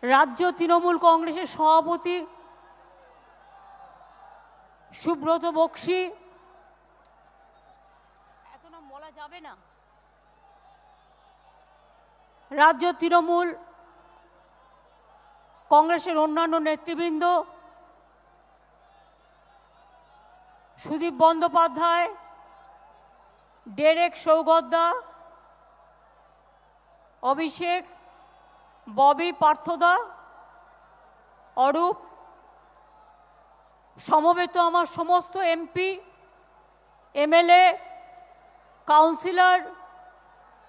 রাজ্য তৃণমূল কংগ্রেসের সভাপতি সুব্রত বক্সী, এত নাম বলা যাবে না, রাজ্য তৃণমূল কংগ্রেসের অন্যান্য নেতৃবৃন্দ, সুদীপ বন্দ্যোপাধ্যায়, ডেরেক সৌগতদা, অভিষেক, ববি পার্থদা, অরূপ, সমবেত আমার সমস্ত এমপি, এমএলএ, কাউন্সিলর,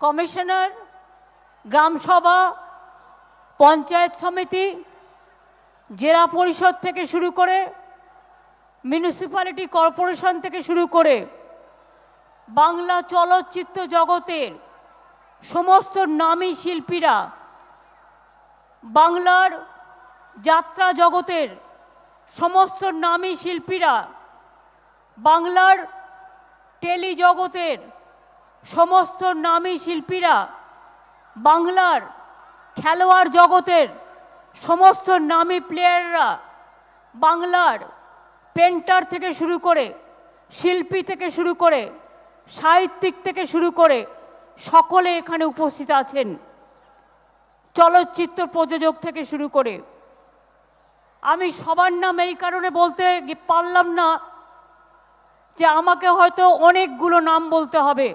কমিশনার, গ্রামসভা, পঞ্চায়েত সমিতি, জেলা পরিষদ থেকে শুরু করে মিউনিসিপ্যালিটি কর্পোরেশন থেকে শুরু করে বাংলা চলচ্চিত্র জগতের সমস্ত নামী শিল্পীরা, বাংলার যাত্রা জগতের সমস্ত নামী শিল্পীরা, বাংলার টেলি জগতের সমস্ত নামী শিল্পীরা, বাংলার খেলোয়াড় জগতের সমস্ত নামী প্লেয়াররা, বাংলার পেন্টার থেকে শুরু করে শিল্পী থেকে শুরু করে সাহিত্যিক থেকে শুরু করে সকলে এখানে উপস্থিত আছেন, চলচ্চিত্র প্রযোজক থেকে শুরু করে। আমি সবার নাম এই কারণে বলতে পারলাম না যে আমাকে হয়তো অনেকগুলো নাম বলতে হবে,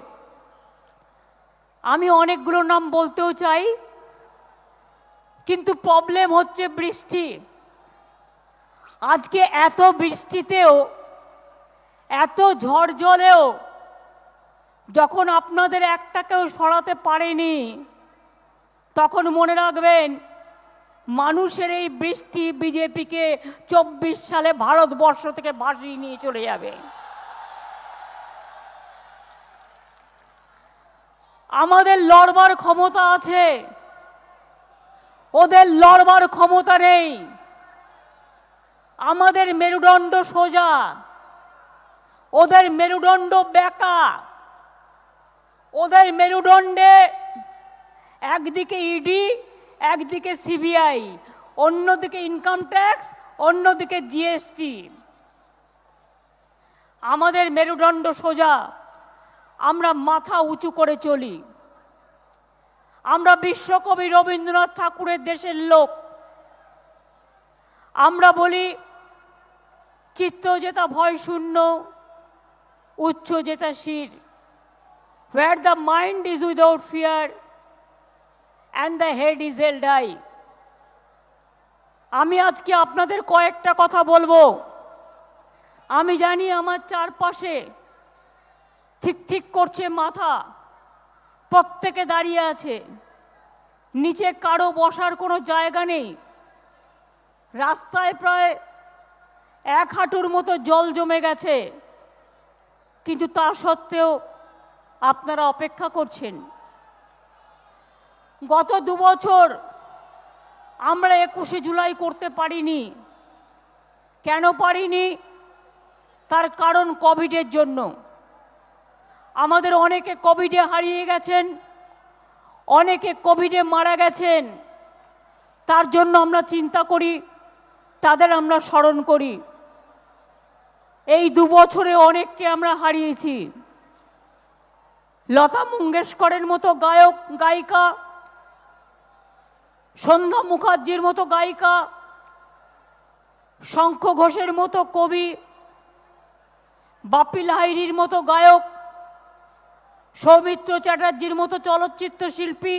আমি অনেকগুলো নাম বলতেও চাই, কিন্তু প্রবলেম হচ্ছে বৃষ্টি। আজকে এত বৃষ্টিতেও, এত ঝড় জলেও যখন আপনাদের একটাকেও সরাতে পারেনি, তখন মনে রাখবেন মানুষের এই বৃষ্টি বিজেপিকে 24 সালে ভারতবর্ষ থেকে ভাসিয়ে নিয়ে চলে যাবে। আমাদের লড়বার ক্ষমতা আছে, ওদের লড়বার ক্ষমতা নেই। আমাদের মেরুদণ্ড সোজা, ওদের মেরুদণ্ড বেঁকা। ওদের মেরুদণ্ডে একদিকে ইডি, একদিকে সিবিআই, অন্যদিকে ইনকাম ট্যাক্স, অন্যদিকে জিএসটি। আমাদের মেরুদণ্ড সোজা, আমরা মাথা উঁচু করে চলি। আমরা বিশ্বকবি রবীন্দ্রনাথ ঠাকুরের দেশের লোক। আমরা বলি চিত্ত যেতা ভয় শূন্য, উচ্চ যেতা শির, where the mind is without fear and the head is held high। আমি আজকে আপনাদের কয়েকটা কথা বলবো। আমি জানি আমার চারপাশে ঠিক ঠিক করছে মাথা, প্রত্যেকে দাঁড়িয়ে আছে, নিচে কারো বসার কোনো জায়গা নেই, রাস্তায় প্রায় 1 হাঁটুর মতো জল জমে গেছে, কিন্তু তা সত্ত্বেও আপনারা অপেক্ষা করছেন। গত 2 বছর আমরা 21শে জুলাই করতে পারিনি। কেন পারিনি? তার কারণ কোভিডের জন্য। আমাদের অনেকে কোভিডে হারিয়ে গেছেন, অনেকে কোভিডে মারা গেছেন। তার জন্য আমরা চিন্তা করি, তাদের আমরা স্মরণ করি। এই 2 বছরে অনেককে আমরা হারিয়েছি। লতা মঙ্গেশকরের মতো গায়ক গায়িকা, সন্ধ্যা মুখার্জির মতো গায়িকা, শঙ্খ ঘোষের মতো কবি, বাপি লাহিড়ীর মতো গায়ক, সৌমিত্র চ্যাটার্জির মতো চলচ্চিত্র শিল্পী,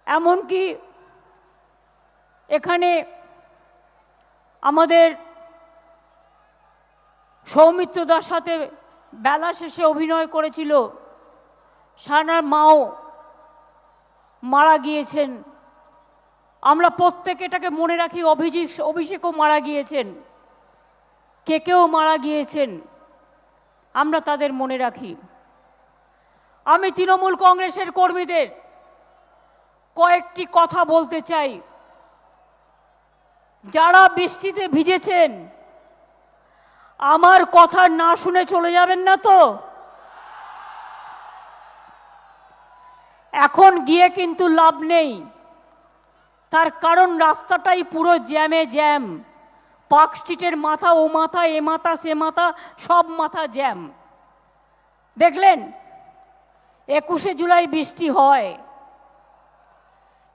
এমনকি এখানে আমাদের সৌমিত্রদার সাথে বেলা শেষে অভিনয় করেছিল সানার মাও মারা গিয়েছেন। আমরা প্রত্যেকে এটাকে মনে রাখি। অভিষেকও মারা গিয়েছেন, কেউ মারা গিয়েছেন, আমরা তাদের মনে রাখি। আমি তৃণমূল কংগ্রেসের কর্মীদের কয়েকটি কথা বলতে চাই। যারা বৃষ্টিতে ভিজেছেন, আমার কথা না শুনে চলে যাবেন না তো? এখন গিয়ে কিন্তু লাভ নেই। তার কারণ রাস্তাটাই পুরো জ্যামে জ্যাম। পার্ক স্ট্রিটের মাথা ও মাথা, এ মাথা সে মাথা, সব মাথা জ্যাম। দেখলেন 21শে জুলাই বৃষ্টি হয়।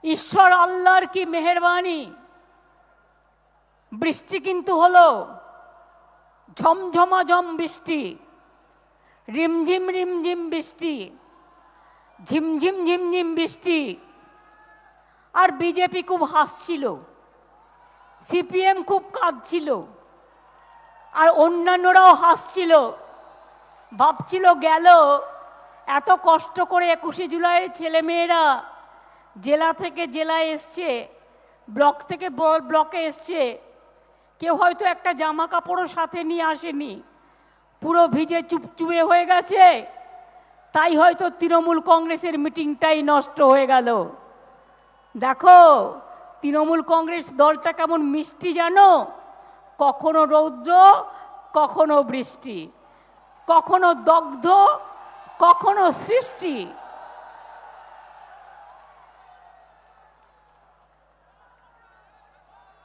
ঈশ্বর আল্লাহর কি মেহেরবানি, বৃষ্টি কিন্তু হলো, ঝমঝমাঝম বৃষ্টি, রিমঝিম রিমঝিম বৃষ্টি, ঝিমঝিম ঝিমঝিম বৃষ্টি। আর বিজেপি খুব হাসছিল, সিপিএম খুব কাঁদছিল, আর অন্যান্যরাও হাসছিল, ভাবছিল গেল এত কষ্ট করে 21শে জুলাইয়ের ছেলেমেয়েরা জেলা থেকে জেলায় এসছে, ব্লক থেকে ব্লকে এসছে, কেউ হয়তো একটা জামা কাপড়ও সাথে নিয়ে আসেনি, পুরো ভিজে চুপচুপে হয়ে গেছে, তাই হয়তো তৃণমূল কংগ্রেসের মিটিংটাই নষ্ট হয়ে গেল। দেখো তৃণমূল কংগ্রেস দলটা কেমন মিষ্টি জানো, কখনো রৌদ্র, কখনো বৃষ্টি, কখনো দগ্ধ, কখনো সৃষ্টি।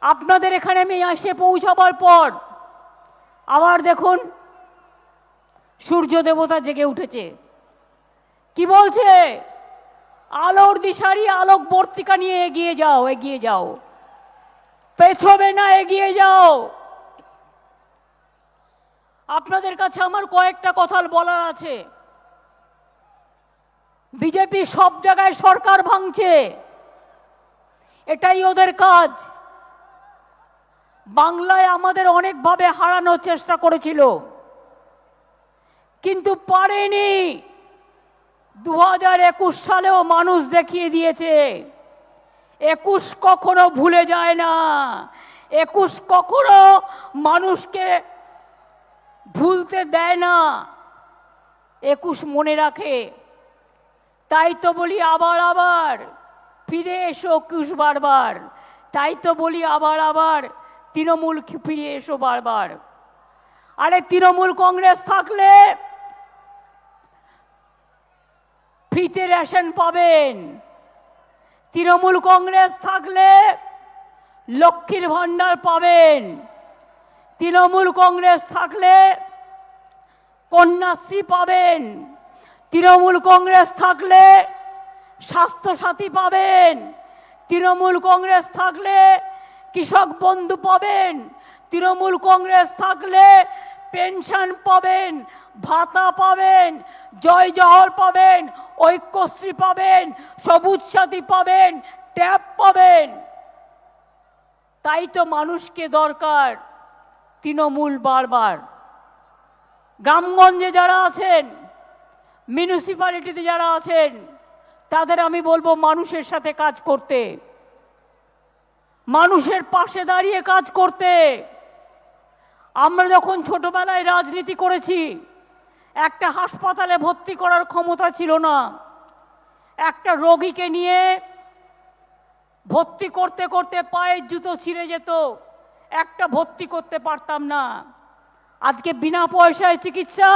আপনাদের এখানে আমি এসে পৌঁছাবার পর আবার দেখুন সূর্য দেবতা জেগে উঠেছে। কি বলছে? আলোর দিশারি, আলোক বর্তিকা নিয়ে এগিয়ে যাও, এগিয়ে যাও, পেছবে না, এগিয়ে যাও। আপনাদের কাছে আমার কয়েকটা কথা বলার আছে। বিজেপি সব জায়গায় সরকার ভাঙছে, এটাই ওদের কাজ। বাংলায় আমাদের অনেকভাবে হারানোর চেষ্টা করেছিল, কিন্তু পারেনি। 2021 সালেও মানুষ দেখিয়ে দিয়েছে 21 কখনো ভুলে যায় না, 21 কখনো মানুষকে ভুলতে দেয় না, 21 মনে রাখে। তাই তো বলি আবার আবার ফিরে এসো 21 বারবার, তাই তো বলি আবার আবার তৃণমূল ফিরে এসো বারবার। আরে তৃণমূল কংগ্রেস থাকলে ফ্রিতে রেশন পাবেন, তৃণমূল কংগ্রেস থাকলে লক্ষ্মীর ভাণ্ডার পাবেন, তৃণমূল কংগ্রেস থাকলে কন্যাশ্রী পাবেন, তৃণমূল কংগ্রেস থাকলে স্বাস্থ্যসাথী পাবেন, তৃণমূল কংগ্রেস থাকলে কৃষক বন্ধু পাবেন, তৃণমূল কংগ্রেস থাকলে পেনশন পাবেন, ভাতা পাবেন, জয় জহর পাবেন, ঐক্যশ্রী পাবেন, সবুজ সাথী পাবেন, ট্যাব পাবেন। তাই তো মানুষকে দরকার তৃণমূল বারবার। গ্রামগঞ্জে যারা আছেন, মিউনিসিপ্যালিটিতে যারা আছেন, তাদের আমি বলবো মানুষের সাথে কাজ করতে, মানুষের পাশে দাঁড়িয়ে কাজ করতে। আমরা যখন ছোটবেলায় রাজনীতি করেছি, একটা হাসপাতালে ভর্তি করার ক্ষমতা ছিল না, একটা রোগীকে নিয়ে ভর্তি করতে করতে পায়ের জুতো ছিঁড়ে যেত, একটা ভর্তি করতে পারতাম না। আজকে বিনা পয়সায় চিকিৎসা,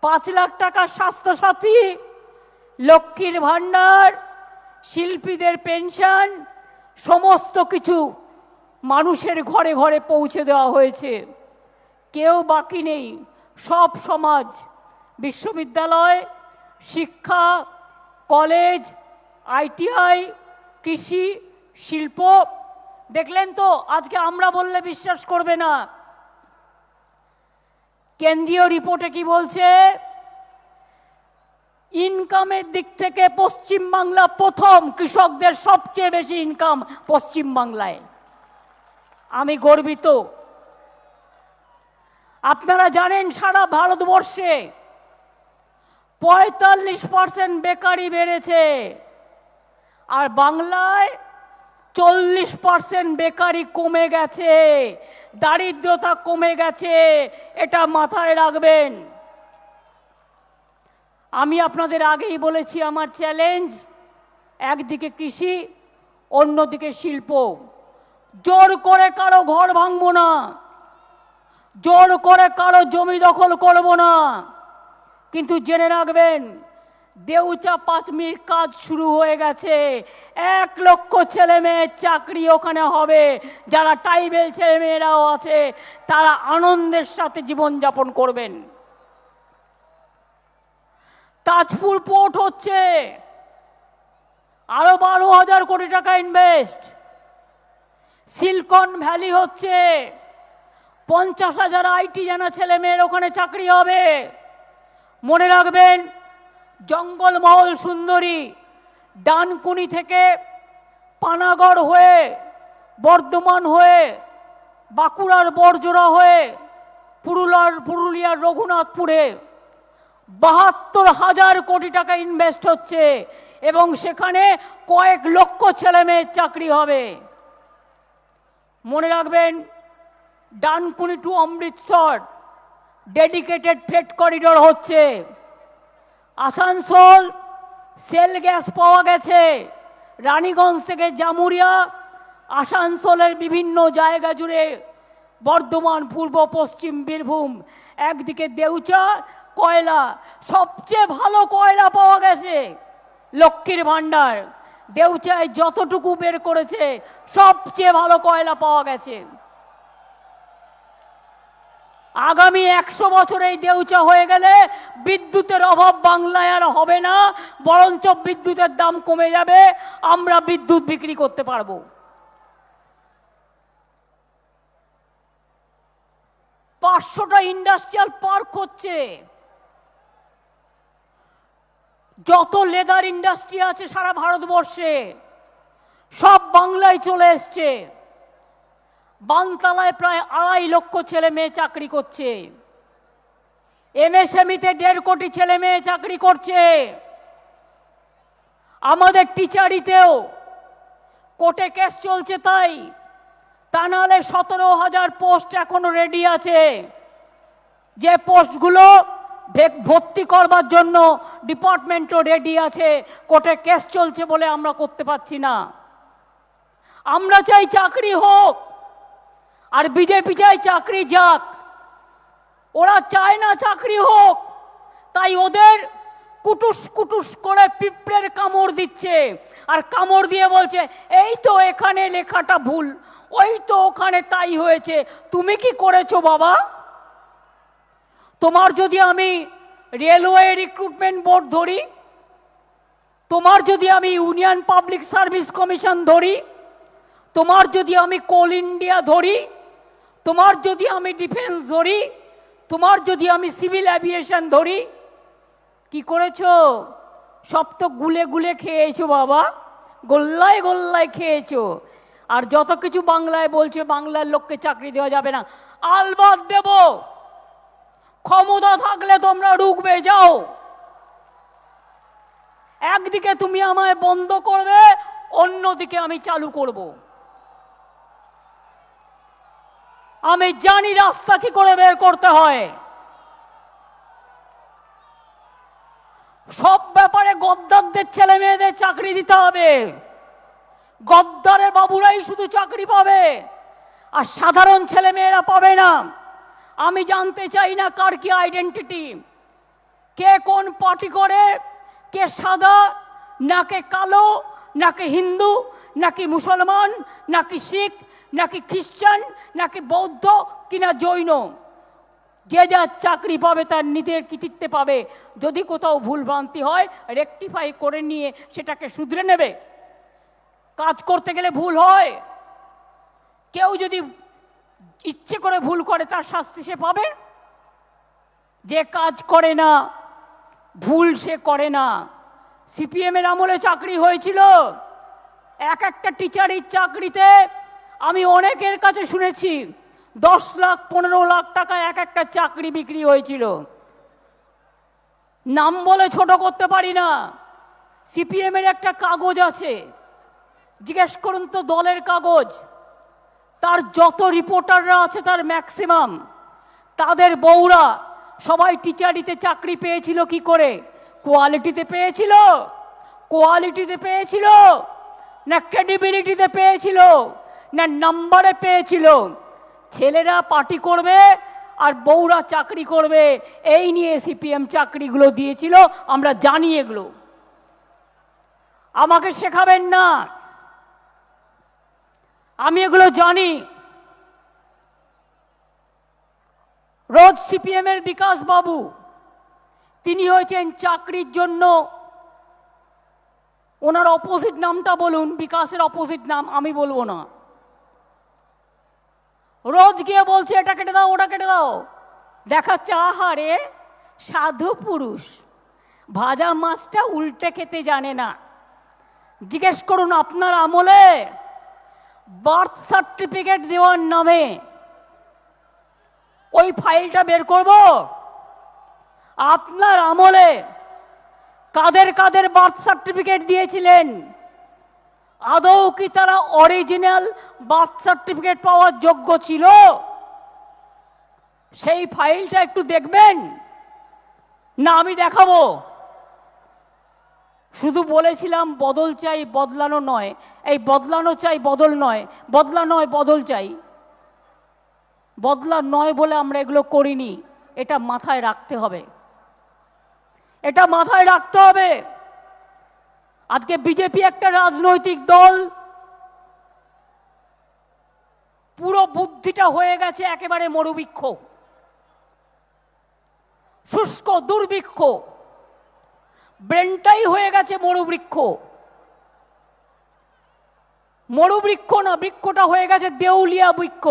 5 লাখ টাকার স্বাস্থ্যসাথী, লক্ষ্মীর ভাণ্ডার, শিল্পীদের পেনশন, সমস্ত কিছু মানুষের ঘরে ঘরে পৌঁছে দেওয়া হয়েছে। কেউ বাকি নেই, সব সমাজ, বিশ্ববিদ্যালয়, শিক্ষা, কলেজ, আইটিআই, কৃষি, শিল্প। দেখলেন তো আজকে আমরা বললে বিশ্বাস করবে না, কেন্দ্রীয় রিপোর্টে কি বলছে? ইনকামের দিক থেকে পশ্চিমবাংলা প্রথম, কৃষকদের সবচেয়ে বেশি ইনকাম পশ্চিমবাংলায়। আমি গর্বিত। আপনারা জানেন সারা ভারতবর্ষে 45% বেকারি বেড়েছে, আর বাংলায় 40% বেকারি কমে গেছে, দারিদ্রতা কমে গেছে, এটা মাথায় রাখবেন। আমি আপনাদের আগেই বলেছি আমার চ্যালেঞ্জ, একদিকে কৃষি, অন্যদিকে শিল্প। জোর করে কারো ঘর ভাঙবো না, জোর করে কারো জমি দখল করব না, কিন্তু জেনে রাখবেন দেউচা পাঁচমির কাজ শুরু হয়ে গেছে। 1 লক্ষ ছেলে মেয়ের চাকরি ওখানে হবে। যারা ট্রাইবেল ছেলে মেয়েরাও আছে তারা আনন্দের সাথে জীবনযাপন করবেন। তাজপুর পোর্ট হচ্ছে, আরো 12,000 কোটি টাকা ইনভেস্ট। সিলিকন ভ্যালি হচ্ছে, 50,000 আইটি জানা ছেলে মেয়ের ওখানে চাকরি হবে। মনে রাখবেন, জঙ্গলমহল সুন্দরী ডানকুনি থেকে পানাগড় হয়ে, বর্ধমান হয়ে, বাঁকুড়ার বরজোড়া হয়ে, পুরুলিয়ার রঘুনাথপুরে 72,000 কোটি টাকা ইনভেস্ট হচ্ছে এবং সেখানে কয়েক লক্ষ ছেলে মেয়ের চাকরি হবে। মনে রাখবেন, Dankuni to Amritsar dedicated freight corridor হচ্ছে। আসানসোল সেল গ্যাস পাওয়া গেছে। রানীগঞ্জ থেকে জামুরিয়া, আসানসোলের বিভিন্ন জায়গা জুড়ে, বর্ধমান, পূর্ব পশ্চিম বীরভূম, একদিকে দেউচা কয়লা, সবচেয়ে ভালো কয়লা পাওয়া গেছে। লক্ষ্মীর ভাণ্ডার দেউচায় যতটুকু বের করেছে সবচেয়ে ভালো কয়লা পাওয়া গেছে। আগামী 100 বছর এই দেউচা হয়ে গেলে বিদ্যুতের অভাব বাংলায় আর হবে না, বরঞ্চ বিদ্যুতের দাম কমে যাবে, আমরা বিদ্যুৎ বিক্রি করতে পারবো। পাঁচশোটা ইন্ডাস্ট্রিয়াল পার্ক হচ্ছে। যত লেদার ইন্ডাস্ট্রি আছে সারা ভারতবর্ষে সব বাংলায় চলে এসছে। বানতলায় প্রায় 2.5 লক্ষ ছেলে মেয়ে চাকরি করছে। এমএসএমইতে 1.5 কোটি ছেলে মেয়ে চাকরি করছে। আমাদের টিচারিতেও কোর্টে কেস চলছে, তাই তা নাহলে 17,000 পোস্ট এখনো রেডি আছে, যে পোস্টগুলো ভর্তি করবার জন্য ডিপার্টমেন্টও রেডি আছে। কোর্টে কেস চলছে বলে আমরা করতে পারছি না। আমরা চাই চাকরি হোক, আর বিজেপি চাই চাকরি যাক। ওরা চায় না চাকরি হোক, তাই ওদের কুটুস কুটুস করে পিঁপড়ের কামড় দিচ্ছে, আর কামড় দিয়ে বলছে এই তো এখানে লেখাটা ভুল, ওই তো ওখানে তাই হয়েছে, তুমি কি করেছো বাবা? তোমার যদি আমি রেলওয়ে রিক্রুটমেন্ট বোর্ড ধরি, তোমার যদি আমি ইউনিয়ন পাবলিক সার্ভিস কমিশন ধরি, তোমার যদি আমি কোল ইন্ডিয়া ধরি, তোমার যদি আমি ডিফেন্স ধরি, তোমার যদি আমি সিভিল অ্যাভিয়েশন ধরি, কি করেছো? সব তো গুলে গুলে খেয়েছো বাবা, গোল্লায় গোল্লায় খেয়েছো। আর যত কিছু বাংলায় বলছে বাংলার লোককে চাকরি দেওয়া যাবে না, আলবাদ দেব। ক্ষমতা থাকলে তোমরা রুখবে, যাও। একদিকে তুমি আমায় বন্ধ করবে, অন্যদিকে আমি চালু করব। আমি জানি রাস্তা কি করে বের করতে হয়। সব ব্যাপারে গদ্দারদের ছেলে মেয়েদের চাকরি দিতে হবে। গদ্দারের বাবুরাই শুধু চাকরি পাবে, আর সাধারণ ছেলে মেয়েরা পাবে না। আমি জানতে চাই না কার কি আইডেন্টিটি, কে কোন পার্টি করে, কে সাদা নাকি কালো, নাকি হিন্দু, নাকি মুসলমান, নাকি শিখ, নাকি খ্রিস্টান, নাকি বৌদ্ধ, কিনা জৈন। যে যা চাকরি পাবে তার নিজের কৃতিত্বে পাবে। যদি কোথাও ভুলভ্রান্তি হয় রেকটিফাই করে নিয়ে সেটাকে শুধরে নেবে। কাজ করতে গেলে ভুল হয়, কেউ যদি ইচ্ছে করে ভুল করে তার শাস্তি সে পাবে। যে কাজ করে না, ভুল সে করে না। সিপিএমের আমলে চাকরি হয়েছিল, একটা টিচারের চাকরিতে আমি অনেকের কাছে শুনেছি 10 লাখ 15 লাখ টাকা একটা চাকরি বিক্রি হয়েছিল। নাম বলে ছোট করতে পারি না। সিপিএমের একটা কাগজ আছে, জিজ্ঞেস করুন তো দলের কাগজ, তার যত রিপোর্টাররা আছে তার ম্যাক্সিমাম তাদের বউরা সবাই টিচারিতে চাকরি পেয়েছিল কি করে? কোয়ালিটিতে পেয়েছিল, কোয়ালিটিতে পেয়েছিল, না ক্রেডিবিলিটিতে পেয়েছিল, না নাম্বারে পেয়েছিল। ছেলেরা পার্টি করবে আর বউরা চাকরি করবে, এই নিয়ে সিপিএম চাকরিগুলো দিয়েছিল। আমরা জানি এগুলো, আমাকে শেখাবেন না, আমি এগুলো জানি। রোজ সিপিএম এর বিকাশ বাবু, তিনি হয়েছেন চাকরির জন্য, ওনার অপোজিট নামটা বলুন, বিকাশের অপোজিট নাম আমি বলবো না। রোজ গিয়ে বলছে এটা কেটে দাও, ওটা কেটে দাও, দেখাচ্ছে আহারে সাধু পুরুষ, ভাজা মাছটা উল্টে খেতে জানে না। জিজ্ঞেস করুন আপনার আমলে বার্থ সার্টিফিকেট দেওয়ার নামে ওই ফাইলটা বের করব, আপনার আমলে কাদের কাদের বার্থ সার্টিফিকেট দিয়েছিলেন, আদৌ কি তারা অরিজিনাল বার্থ সার্টিফিকেট পাওয়ার যোগ্য ছিল? সেই ফাইলটা একটু দেখবেন না, আমি দেখাবো। শুধু বলেছিলাম বদল চাই, বদলানো নয়। এই বদলানো চাই, বদল নয়, বদলা নয় বদল চাই। বদলা নয় বলে আমরা এগুলো করিনি, এটা মাথায় রাখতে হবে, এটা মাথায় রাখতে হবে। আজকে বিজেপি একটা রাজনৈতিক দল, পুরো বুদ্ধিটা হয়ে গেছে একেবারে মরুবৃক্ষ, শুষ্ক দুর্ভিক্ষ, ব্রেনটাই হয়ে গেছে মরুবৃক্ষ। মরুবৃক্ষ না, বৃক্ষটা হয়ে গেছে দেউলিয়া বৃক্ষ।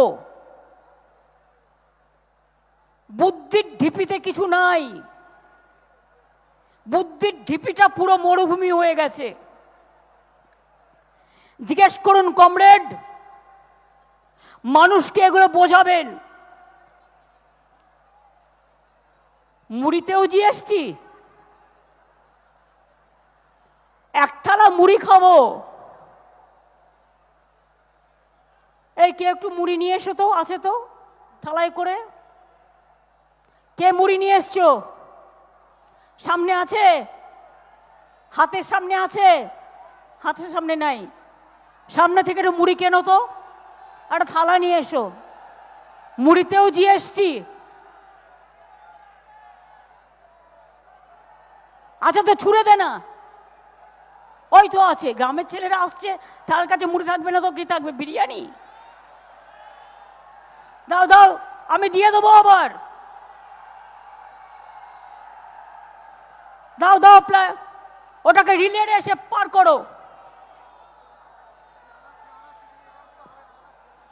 বুদ্ধির ঢিপিতে কিছু নাই, বুদ্ধির ঢিপিটা পুরো মরুভূমি হয়ে গেছে। জিজ্ঞেস করুন কমরেড, মানুষকে এগুলো বোঝাবেন। মুড়িতেও জিএসটি, এক থালা মুড়ি খাবো, এই কে একটু মুড়ি নিয়ে এসো তো, আছে তো থালায় করে, কে মুড়ি নিয়ে এসছো? সামনে আছে, হাতের সামনে আছে, হাতের সামনে নাই, সামনে থেকে একটু মুড়ি কেনো তো, একটা থালা নিয়ে এসো। মুড়িতেও জিএসটি আচ্ছা, তো ছুঁড়ে দে না, ওই তো আছে, গ্রামের ছেলেরা আসছে, তার কাছে মুড়ি থাকবে না তো কি থাকবে, বিরিয়ানি দাও দাও, আমি দিয়ে দেবো আবার, দাও দাও, ওটাকে রিলে এসে পার করো,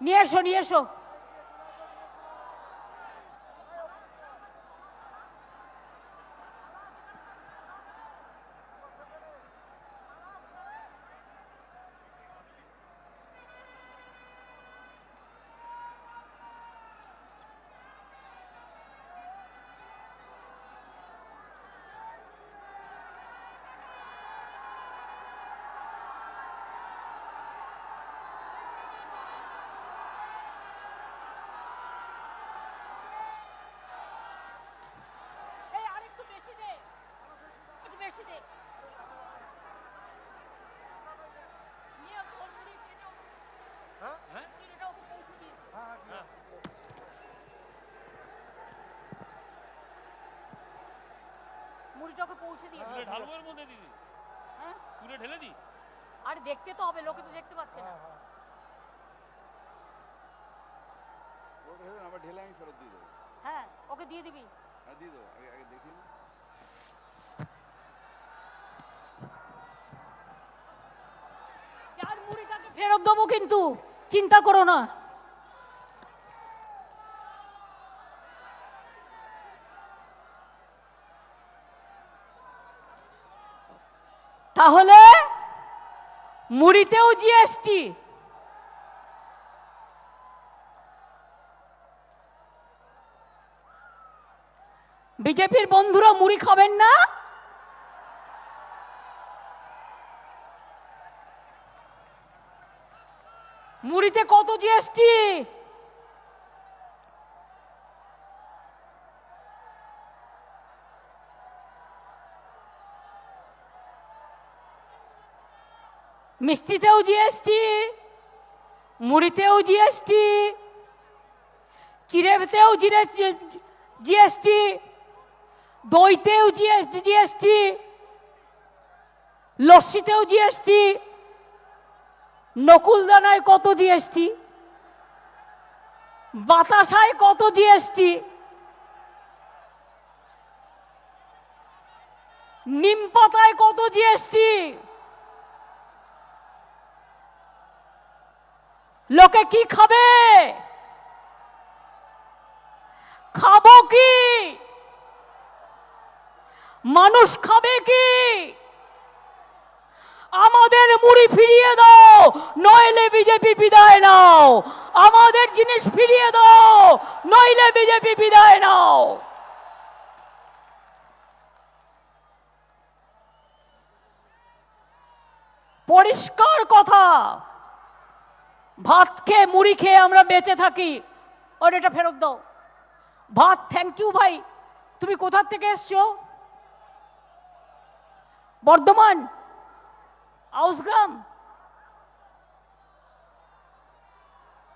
নিয়ে এসো নিয়ে এসো। মুড়িটাকে পৌঁছে দিয়েছি, ঢালবো এর মধ্যে দিদি, হ্যাঁ পুরো ঢেলে দি, আরে দেখতে তো হবে, লোকে তো দেখতে পাচ্ছে না। আবার ঢেলে আমি ফেরত দিয়ে দেবো। হ্যাঁ ওকে দিয়ে দিবি, হ্যাঁ দিয়ে দেবো, আগে আগে দেখি। চার মুড়িটাকে ফেরত দেবো কিন্তু চিন্তা করো না। তাহলে মুড়িতেও জিএসটি, বিজেপির বন্ধুরা মুড়ি খাবেন না? মুড়িতে কত জিএসটি? মিষ্টিতেও জিএসটি, মুড়িতেও জিএসটি, চিড়েতেও জিএসটি, দইতেও জিএসটি, লস্যিতেও জিএসটি, নকুলদানায় কত জিএসটি, বাতাসায় কত জিএসটি, নিম পাতায় কত জিএসটি। লোকে কি খাবে? খাবো কি? মানুষ খাবে কি? আমাদের মুড়ি ফিরিয়ে দাও, নইলে বিজেপি বিদায় নাও। আমাদের জিনিস ফিরিয়ে দাও, নইলে বিজেপি বিদায় নাও। পরিষ্কার কথা, ভাত খেয়ে মুড়ি খেয়ে আমরা বেঁচে থাকি। ওর এটা ফেরত দাও। ভাত, থ্যাংক ইউ ভাই। তুমি কোথা থেকে এসছো? বর্ধমান, আউসগ্রাম,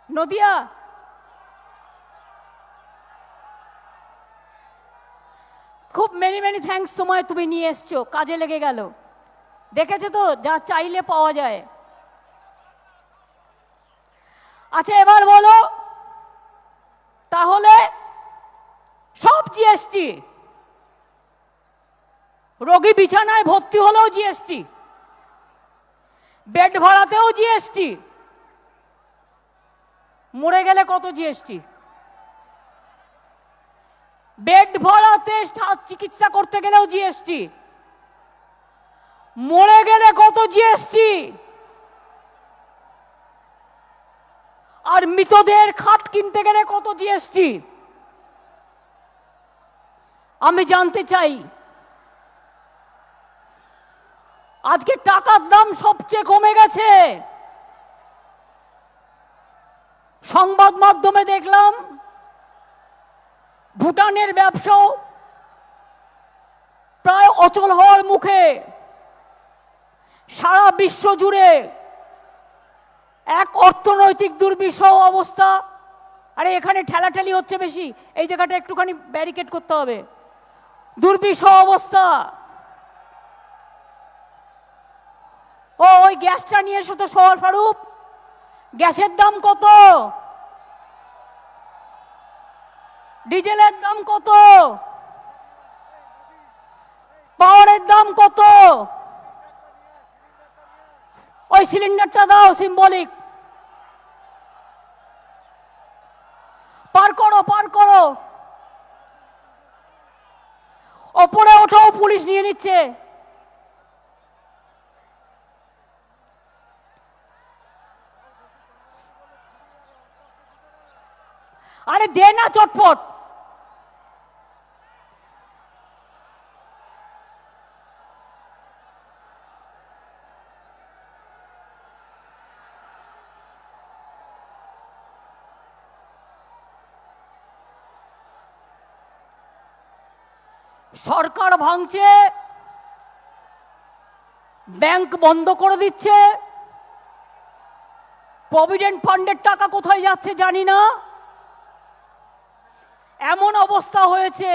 নদিয়া। খুব মেনি মেনি থ্যাঙ্কস তোমায়, তুমি নিয়ে এসছো, কাজে লেগে গেল। দেখেছো তো, যা চাইলে পাওয়া যায়। আচ্ছা এবার বলো, তাহলে সব জিএসটি, রোগী বিছানায় ভর্তি হলেও জিএসটি, বেড ভাড়াতেও জিএসটি, মরে গেলে কত জিএসটি, বেড ভাড়াতে চিকিৎসা করতে গেলেও জিএসটি, মরে গেলে কত জিএসটি, আর মৃতদের খাট কিনতে গেলে কত জিএসটি। আমি জানতে চাই, আজকে টাকার দাম সবচেয়ে কমে গেছে। সংবাদ মাধ্যমে দেখলাম ভুটানের ব্যবসাও প্রায় অচল হওয়ার মুখে। সারা বিশ্ব জুড়ে এক অর্থনৈতিক দুর্বিষহ অবস্থা। আরে এখানে ঠেলাঠেলি হচ্ছে বেশি, এই জায়গাটা একটুখানি ব্যারিকেড করতে হবে। দুর্বিষহ অবস্থা। ওই গ্যাসটা নিয়ে এসো তো সওয়াল ফারুক। গ্যাসের দাম কত? ডিজেলের দাম কত? পাওয়ারের দাম কত? ওই সিলিন্ডারটা দাও, সিম্বলিক। পার করো, পার করো। ওপরে ওঠাও, পুলিশ নিয়ে নিচ্ছে। আরে দে না চটপট। সরকার ভাঙছে, ব্যাংক বন্ধ করে দিচ্ছে, প্রভিডেন্ট ফান্ডের টাকা কোথায় যাচ্ছে জানি না। এমন অবস্থা হয়েছে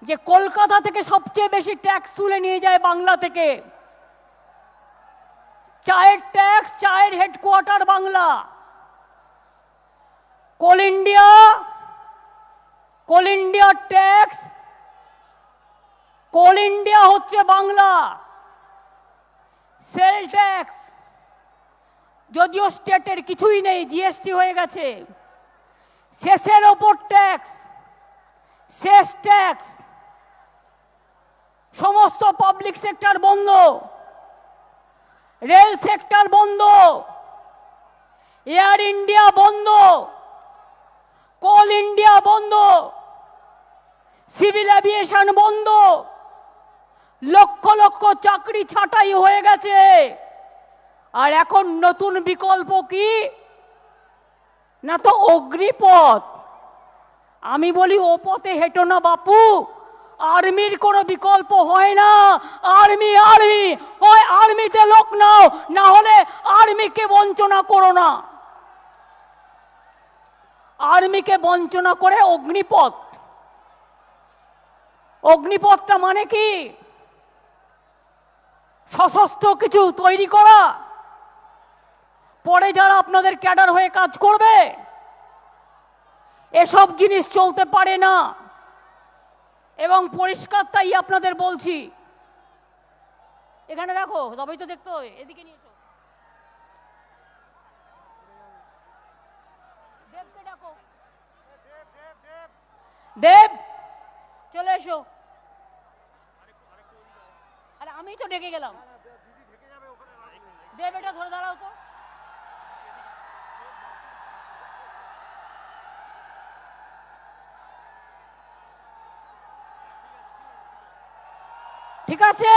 যে কলকাতা থেকে সবচেয়ে বেশি ট্যাক্স তুলে নিয়ে যায় বাংলা থেকে। চায়ের ট্যাক্স, চায়ের হেডকোয়ার্টার বাংলা। কোল ইন্ডিয়া ট্যাক্স, কোল ইন্ডিয়া হচ্ছে বাংলা। সেল ট্যাক্স যদিও স্টেটের কিছুই নেই, জিএসটি হয়ে গেছে। শেষের ওপর ট্যাক্স, শেষ ট্যাক্স। সমস্ত পাবলিক সেক্টর বন্ধ, রেল সেক্টর বন্ধ, এয়ার ইন্ডিয়া বন্ধ, কোল ইন্ডিয়া বন্ধ, সিভিল এভিয়েশন বন্ধ। লক্ষ লক্ষ চাকরি ছাঁটাই হয়ে গেছে। আর এখন নতুন বিকল্প কি? না তো অগ্নিপথ। আমি বলি ও পথে হেঁটো না বাপু। আর্মির কোনো বিকল্প হয় না। আর্মি আর্মি হয়, আর্মিতে লোক নাও, না হলে আর্মিকে বঞ্চনা করো না। আর্মিকে বঞ্চনা করে অগ্নিপথ। অগ্নিপথটা মানে কি? সশস্ত্র কিছু তৈরি করা, পরে যারা আপনাদের ক্যাডার হয়ে কাজ করবে। এসব জিনিস চলতে পারে না, এবং পরিষ্কার তাই আপনাদের বলছি। এখানে রাখো, তবেই তো দেখতে হবে। এদিকে নিয়ে এসো, দেবকে ডাকো। দেব, চলে এসো। আরে আমি তো ডেকে গেলাম। দেব, এটা ধরে দাঁড়াও তো। ঠিক আছে,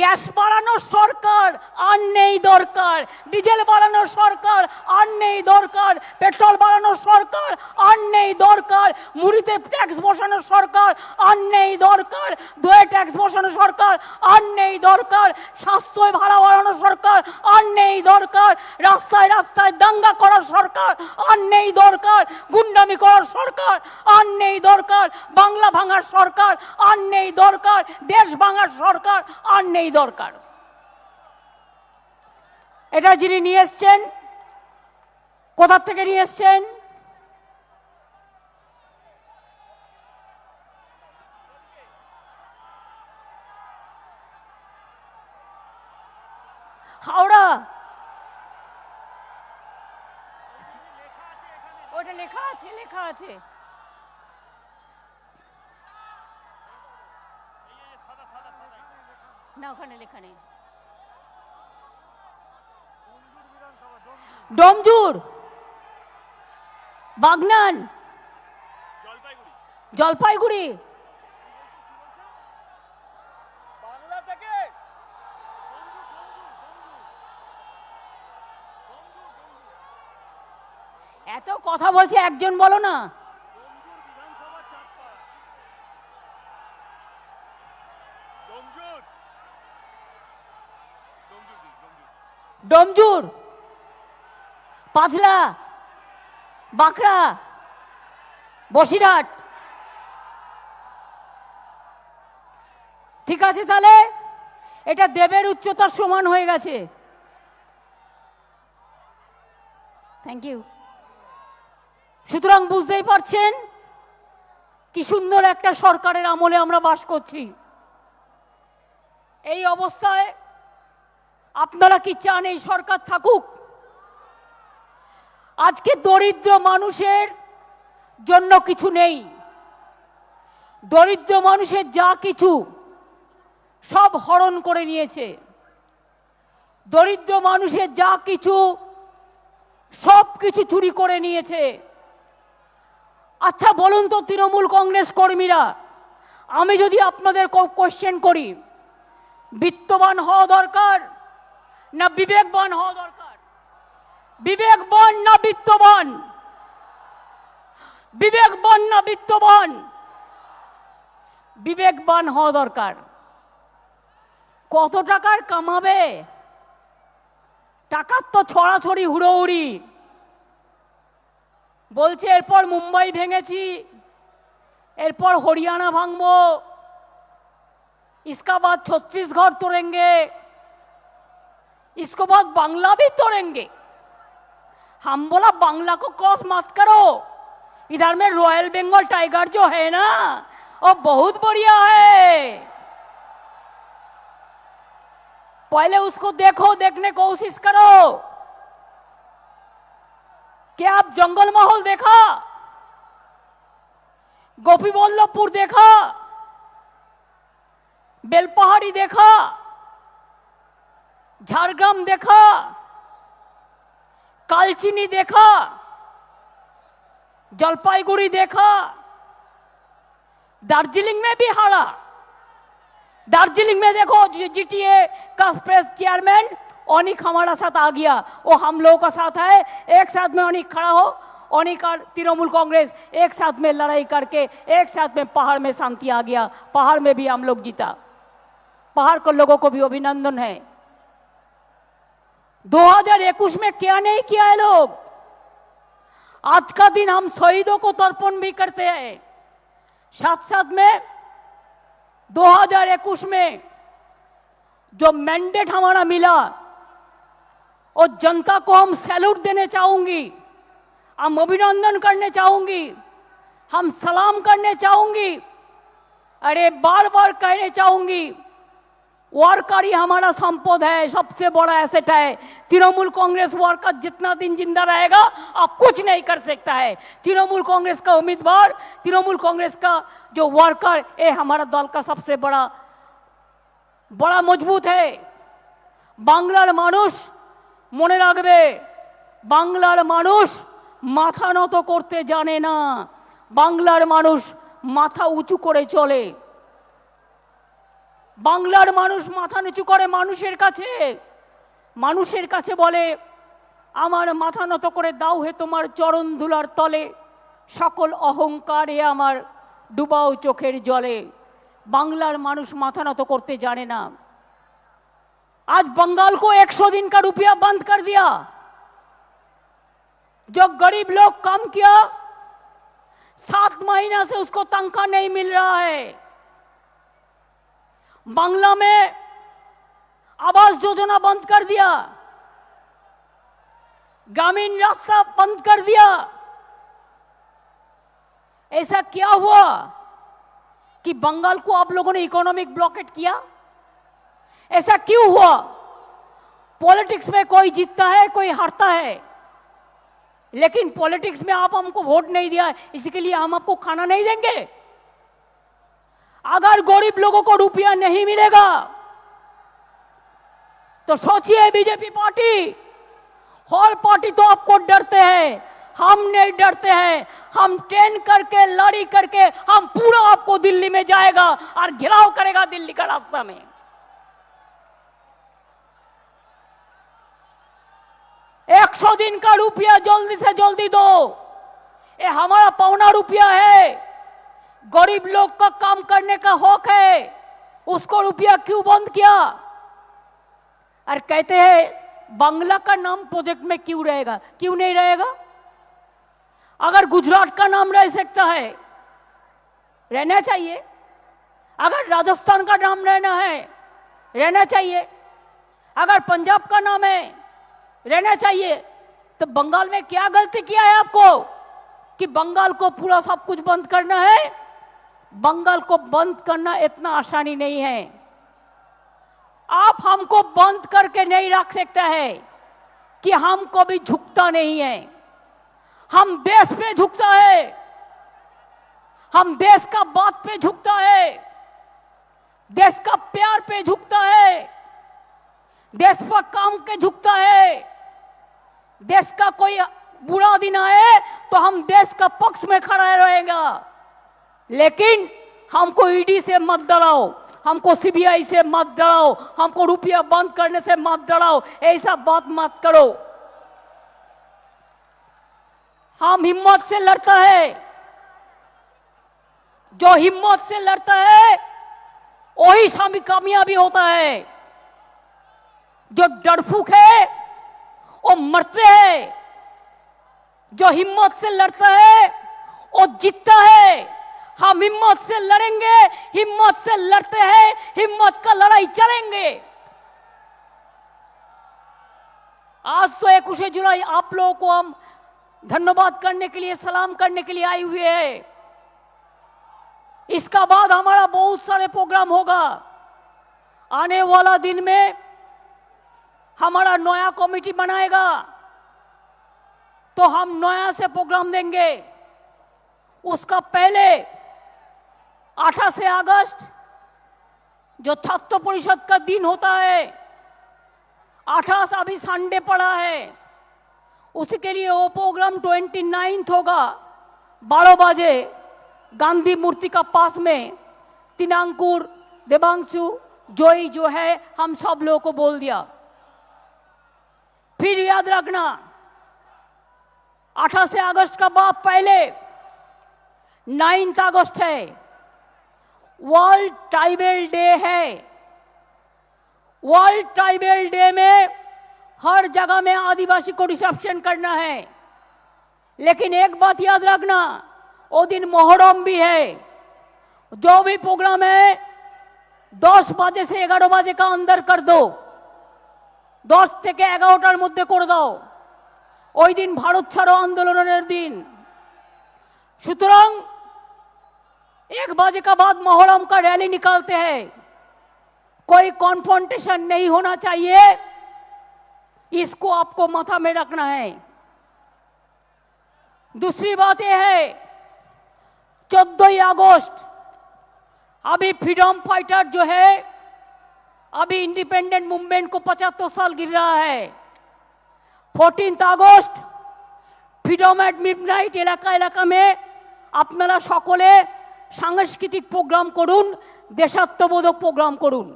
গ্যাস বাড়ানোর সরকার আর নেই দরকার, ডিজেল বাড়ানোর সরকার আর নেই দরকার, পেট্রোল বাড়ানোর সরকার আর নেই দরকার, মুড়িতে ট্যাক্স বসানোর সরকার আর নেই দরকার, দইয়ে ট্যাক্স বসানোর সরকার আর নেই দরকার, স্বাস্থ্য ভাড়া বাড়ানোর সরকার আর নেই দরকার, রাস্তায় রাস্তায় দাঙ্গা করার সরকার আর নেই দরকার, গুন্ডামি করার সরকার আর নেই দরকার, বাংলা ভাঙার সরকার আর নেই দরকার, দেশ ভাঙার সরকার আর নেই দরকার। এটা যিনি নিয়ে এসছেন, কোথা থেকে নিয়ে এসছেন? হাওড়া। ওটা লেখা আছে, লেখা আছে। না, ওখানে লেখা নেই। ডোমজুর, বাগনান, জলপাইগুড়ি। বাংলা থেকে এত কথা বলছে, একজন বলো না। ডোমজুর, পাথলা, বাঁকড়া, বসিরহাট। ঠিক আছে, তাহলে এটা দেবের উচ্চতার সমান হয়ে গেছে। Thank you. সুতরাং বুঝতেই পারছেন কি সুন্দর একটা সরকারের আমলে আমরা বাস করছি। এই অবস্থায় আপনারা কি চান এই সরকার থাকুক? আজকে দরিদ্র মানুষের জন্য কিছু নেই। দরিদ্র মানুষের যা কিছু সব হরণ করে নিয়েছে। দরিদ্র মানুষের যা কিছু সব কিছু চুরি করে নিয়েছে। আচ্ছা বলুন তো তৃণমূল কংগ্রেস কর্মীরা, আমি যদি আপনাদের কোশ্চেন করি, বিত্তবান হওয়া দরকার না বিবেকবান হওয়া দরকার? বিবেকবান না বিত্তবান? বিবেকবান না বিত্তবান? বিবেকবান হওয়া দরকার। কত টাকার কামাবে? টাকার তো ছড়াছড়ি হুড়োহুড়ি। বলছে এরপর মুম্বাই ভেঙেছি, এরপর হরিয়ানা ভাঙবো, इसका बाद छत्तीसगढ़ तोड़ेंगे, इसको बाद बांग्ला भी तोड़ेंगे। हम बोला बांग्ला को क्रॉस मत करो, इधर में रॉयल बंगाल टाइगर जो है ना वो बहुत बढ़िया है, पहले उसको देखो, देखने की कोशिश करो। क्या आप जंगल माहौल देखा? गोपी वल्लभपुर देखा? बेलपहाड़ी देखा? झारग्राम देखा? कालचिनी देखा? जलपाईगुड़ी देखा? दार्जिलिंग में भी हारा। दार्जिलिंग में देखो जीटीए का प्रेस चेयरमैन अनिक हमारा साथ आ गया, वो हम लोगों का साथ है। एक साथ में अनिक खड़ा हो, अनिक और तृणमूल कांग्रेस एक साथ में लड़ाई करके एक साथ में पहाड़ में शांति आ गया। पहाड़ में भी हम लोग जीता। पहाड़ के लोगों को भी अभिनंदन है। 2021 में क्या नहीं किया है लोग। आज का दिन हम शहीदों को तर्पण भी करते हैं, साथ साथ में 2021 में जो मैंडेट हमारा मिला और जनता को हम सैल्यूट देने चाहूंगी, हम अभिनंदन करने चाहूंगी, हम सलाम करने चाहूंगी। अरे बार बार कहने चाहूंगी, वर्कर ही हमारा संपद है, सबसे बड़ा एसेट है। तृणमूल कांग्रेस वर्कर जितना दिन जिंदा रहेगा आप कुछ नहीं कर सकता है। तृणमूल कांग्रेस का उम्मीदवार, तृणमूल कांग्रेस का जो वर्कर, ये हमारा दल का सबसे बड़ा मजबूत है। बांग्लार मानुष মনে রাখবে, বাংলার মানুষ মাথা নত করতে জানে না, বাংলার মানুষ মাথা উঁচু করে চলে। বাংলার মানুষ মাথা নিচু করে মানুষের কাছে বলে আমার মাথা নত করে দাও হে তোমার চরণ ধুলার তলে, সকল অহংকারে আমার ডুবাও চোখের জলে। বাংলার মানুষ মাথা নত করতে জানে না। आज बंगाल को 100 दिन का रुपया बंद कर दिया। जो गरीब लोग काम किया 7 महीना से उसको तनख्वाह नहीं मिल रहा है। बांग्ला में आवास योजना बंद कर दिया, ग्रामीण रास्ता बंद कर दिया। ऐसा क्या हुआ कि बंगाल को आप लोगों ने इकोनॉमिक ब्लॉकेट किया? ऐसा क्यों हुआ? पॉलिटिक्स में कोई जीतता है, कोई हारता है, लेकिन पॉलिटिक्स में आप हमको वोट नहीं दिया, इसी के लिए हम आपको खाना नहीं देंगे। अगर गरीब लोगों को रुपया नहीं मिलेगा तो सोचिए, बीजेपी पार्टी, हर पार्टी तो आपको डरते हैं, हम नहीं डरते हैं। हम ट्रेन करके, लड़ी करके हम पूरा आपको दिल्ली में जाएगा और घेराव करेगा दिल्ली का रास्ता में। 100 दिन का रुपया जल्दी से जल्दी दो, ये हमारा पौना रुपया है। गरीब लोग का काम करने का हक है, उसको रुपया क्यों बंद किया? और कहते हैं बांग्ला का नाम प्रोजेक्ट में क्यों रहेगा? क्यों नहीं रहेगा? अगर गुजरात का नाम रह सकता है, रहना चाहिए। अगर राजस्थान का नाम रहना है, रहना चाहिए। अगर पंजाब का नाम है, रहना चाहिए। तो बंगाल में क्या गलती किया है आपको कि बंगाल को पूरा सब कुछ बंद करना है? बंगाल को बंद करना इतना आसानी नहीं है। आप हमको बंद करके नहीं रख सकता है कि हम कभी झुकता नहीं है। हम देश पे झुकता है, हम देश का बात पे झुकता है, देश का प्यार पे झुकता है, देश पर काम के झुकता है। देश का कोई बुरा दिन आए तो हम देश का पक्ष में खड़ा रहेगा। लेकिन हमको ईडी से मत डराओ, हमको सीबीआई से मत डराओ, हमको रुपया बंद करने से मत डराओ, ऐसा बात मत करो। हम हिम्मत से लड़ता है, जो हिम्मत से लड़ता है वही सामी कामयाबी होता है। जो डरफूक है वो मरते हैं, जो हिम्मत से लड़ता है वो जीतता है। हम हिम्मत से लड़ेंगे, हिम्मत से लड़ते हैं, हिम्मत का लड़ाई चलेंगे। आज तो 21 जुलाई आप लोगों को हम धन्यवाद करने के लिए, सलाम करने के लिए आए हुए हैं। इसका बाद हमारा बहुत सारे प्रोग्राम होगा। आने वाला दिन में हमारा नया कमेटी बनाएगा तो हम नया से प्रोग्राम देंगे। उसका पहले 28 अगस्त जो छात्र परिषद का दिन होता है, 28 अभी संडे पड़ा है, उसी के लिए वो प्रोग्राम 29 होगा 12 बजे गांधी मूर्ति का पास में। तिनांकुर, देवांशु, जोई जो है, हम सब लोगों को बोल दिया। फिर याद रखना 28 अगस्त का बाद पहले 9 अगस्त है, वर्ल्ड ट्राइबल डे है। वर्ल्ड ट्राइबल डे में हर जगह में आदिवासी को रिसेप्शन करना है। लेकिन एक बात याद रखना, वो दिन मोहर्रम भी है। जो भी प्रोग्राम है 10 बजे से 11 बजे का अंदर कर दो, 10 থেকে 11টার মধ্যে করে দাও। ওই দিন ভারত ছাড়ো আন্দোলনের दिन। সুতরাং 1 बजे का बाद मोहर्रम का रैली निकालते हैं। कोई कॉन्फ्रंटेशन नहीं होना चाहिए, इसको आपको माथा में रखना है। दूसरी बात यह है, 14 अगस्त अभी फ्रीडम फाइटर जो है, अभी इंडिपेंडेंट मूवमेंट को 75 साल गिर रहा है। 14 अगस्त फ्रीडम एट मिडनाइट এলাকা এলাকা में আপনারা সকলে সাংস্কৃতিক প্রোগ্রাম করুন, দেশাত্মবোধক প্রোগ্রাম করুন।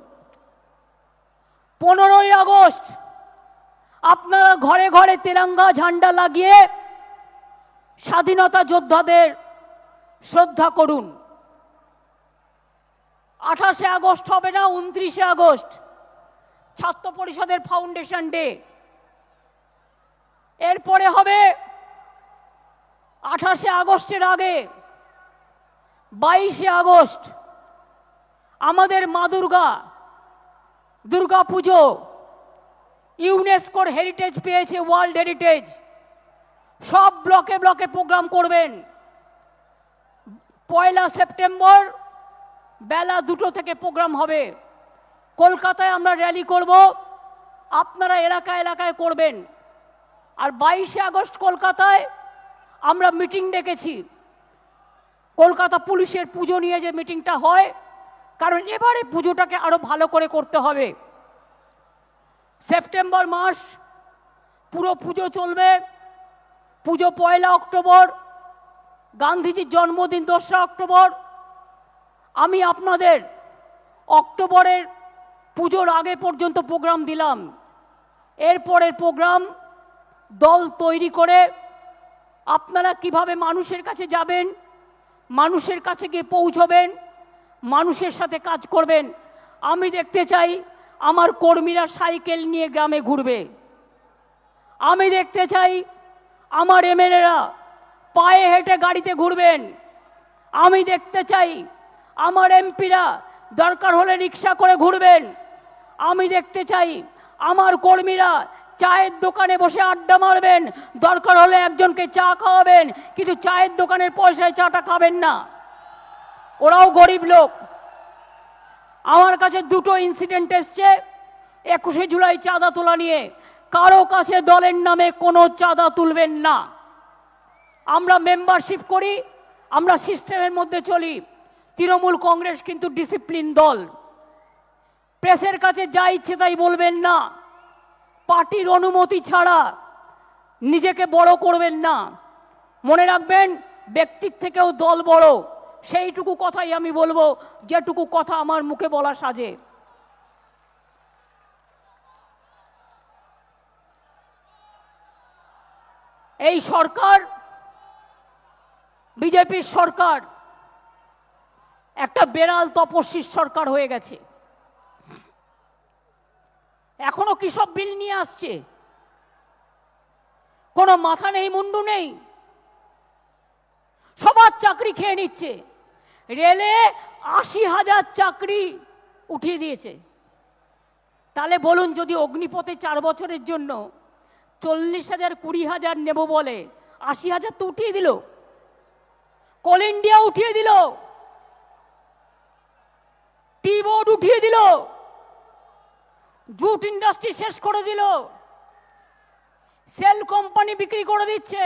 15 আগস্ট আপনারা ঘরে ঘরে তিরঙ্গা ঝান্ডা লাগিয়ে স্বাধীনতা যোদ্ধাদের শ্রদ্ধা করুন। 28 আগস্ট হবে না, 29 আগস্ট ছাত্র পরিষদের ফাউন্ডেশন ডে। এরপরে হবে 28 আগস্টের আগে 22 আগস্ট আমাদের মা দুর্গা পুজো ইউনেস্কোর হেরিটেজ পেয়েছে, ওয়ার্ল্ড হেরিটেজ। সব ব্লকে ব্লকে প্রোগ্রাম করবেন। 1 সেপ্টেম্বর বেলা 2টো থেকে প্রোগ্রাম হবে। কলকাতায় আমরা র্যালি করব, আপনারা এলাকা এলাকায় করবেন। আর 22 আগস্ট কলকাতায় আমরা মিটিং ডেকেছি। কলকাতা পুলিশের পুজো নিয়ে যে মিটিংটা হয়, কারণ এবারে পুজোটাকে আরো ভালো করে করতে হবে। সেপ্টেম্বর মাস পুরো পুজো চলবে। পুজো 1 অক্টোবর, গান্ধীজির জন্মদিন 2 অক্টোবর। আমি আপনাদের অক্টোবরের পুজোর আগে পর্যন্ত প্রোগ্রাম দিলাম। এরপরের প্রোগ্রাম দল তৈরি করে আপনারা কিভাবে মানুষের কাছে যাবেন, মানুষের কাছে গিয়ে পৌঁছবেন, মানুষের সাথে কাজ করবেন। আমি দেখতে চাই আমার কর্মীরা সাইকেল নিয়ে গ্রামে ঘুরবে। আমি দেখতে চাই আমার এমএলএরা পায়ে হেঁটে গাড়িতে ঘুরবেন। আমি দেখতে চাই আমার এমপিরা দরকার হলে রিক্সা করে ঘুরবেন। আমি দেখতে চাই আমার কর্মীরা চায়ের দোকানে বসে আড্ডা মারবেন, দরকার হলে একজনকে চা খাওয়াবেন, কিন্তু চায়ের দোকানের পয়সায় চাটা খাবেন না। ওরাও গরিব লোক। আমার কাছে 2টো ইনসিডেন্ট এসছে 21শে জুলাই চাঁদা তোলা নিয়ে। কারো কাছে দলের নামে কোনো চাঁদা তুলবেন না। আমরা মেম্বারশিপ করি, আমরা সিস্টেমের মধ্যে চলি। তৃণমূল কংগ্রেস কিন্তু ডিসিপ্লিন দল। প্রেসের কাছে যা ইচ্ছে তাই বলবেন না। পার্টির অনুমতি ছাড়া নিজেকে বড় করবেন না। মনে রাখবেন, ব্যক্তির থেকেও দল বড়। সেইটুকু কথাই আমি বলবো, যেটুকু কথা আমার মুখে বলা সাজে। এই সরকার, বিজেপির সরকার, একটা বেড়াল তপস্বীর সরকার হয়ে গেছে। এখনো কি সব বিল নিয়ে আসছে? কোনো মাথা নেই, মুন্ডু নেই। সবার চাকরি খেয়ে নিচ্ছে। রেলে 80,000 চাকরি উঠিয়ে দিয়েছে। তাহলে বলুন, যদি অগ্নিপথে 4 বছরের জন্য 40,000 20,000 নেব বলে, 80,000 তো উঠিয়ে দিল। কোল ইন্ডিয়া উঠিয়ে দিল, টি বোর্ড উঠিয়ে দিল, জুট ইন্ডাস্ট্রি শেষ করে দিল, সেল কোম্পানি বিক্রি করে দিচ্ছে,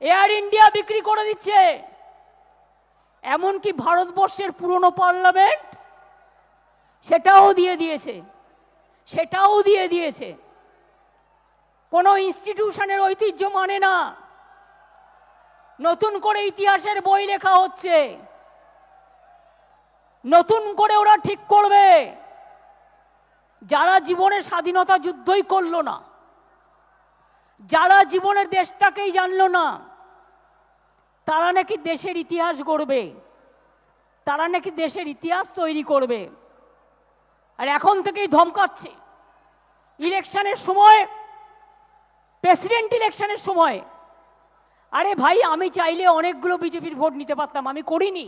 এয়ার ইন্ডিয়া বিক্রি করে দিচ্ছে। এমনকি ভারতবর্ষের পুরনো পার্লামেন্ট সেটাও দিয়ে দিয়েছে। কোনো ইনস্টিটিউশনের ঐতিহ্য মানে না। নতুন করে ইতিহাসের বই লেখা হচ্ছে। নতুন করে ওরা ঠিক করবে, যারা জীবনে স্বাধীনতা যুদ্ধই করলো না, যারা জীবনের দেশটাকেই জানলো না, তারা নাকি দেশের ইতিহাস গড়বে, তারা নাকি দেশের ইতিহাস তৈরি করবে। আর এখন থেকেই ধমকাচ্ছে, ইলেকশনের সময়, প্রেসিডেন্ট ইলেকশনের সময়, আরে ভাই আমি চাইলে অনেকগুলো বিজেপির ভোট নিতে পারতাম, আমি করিনি।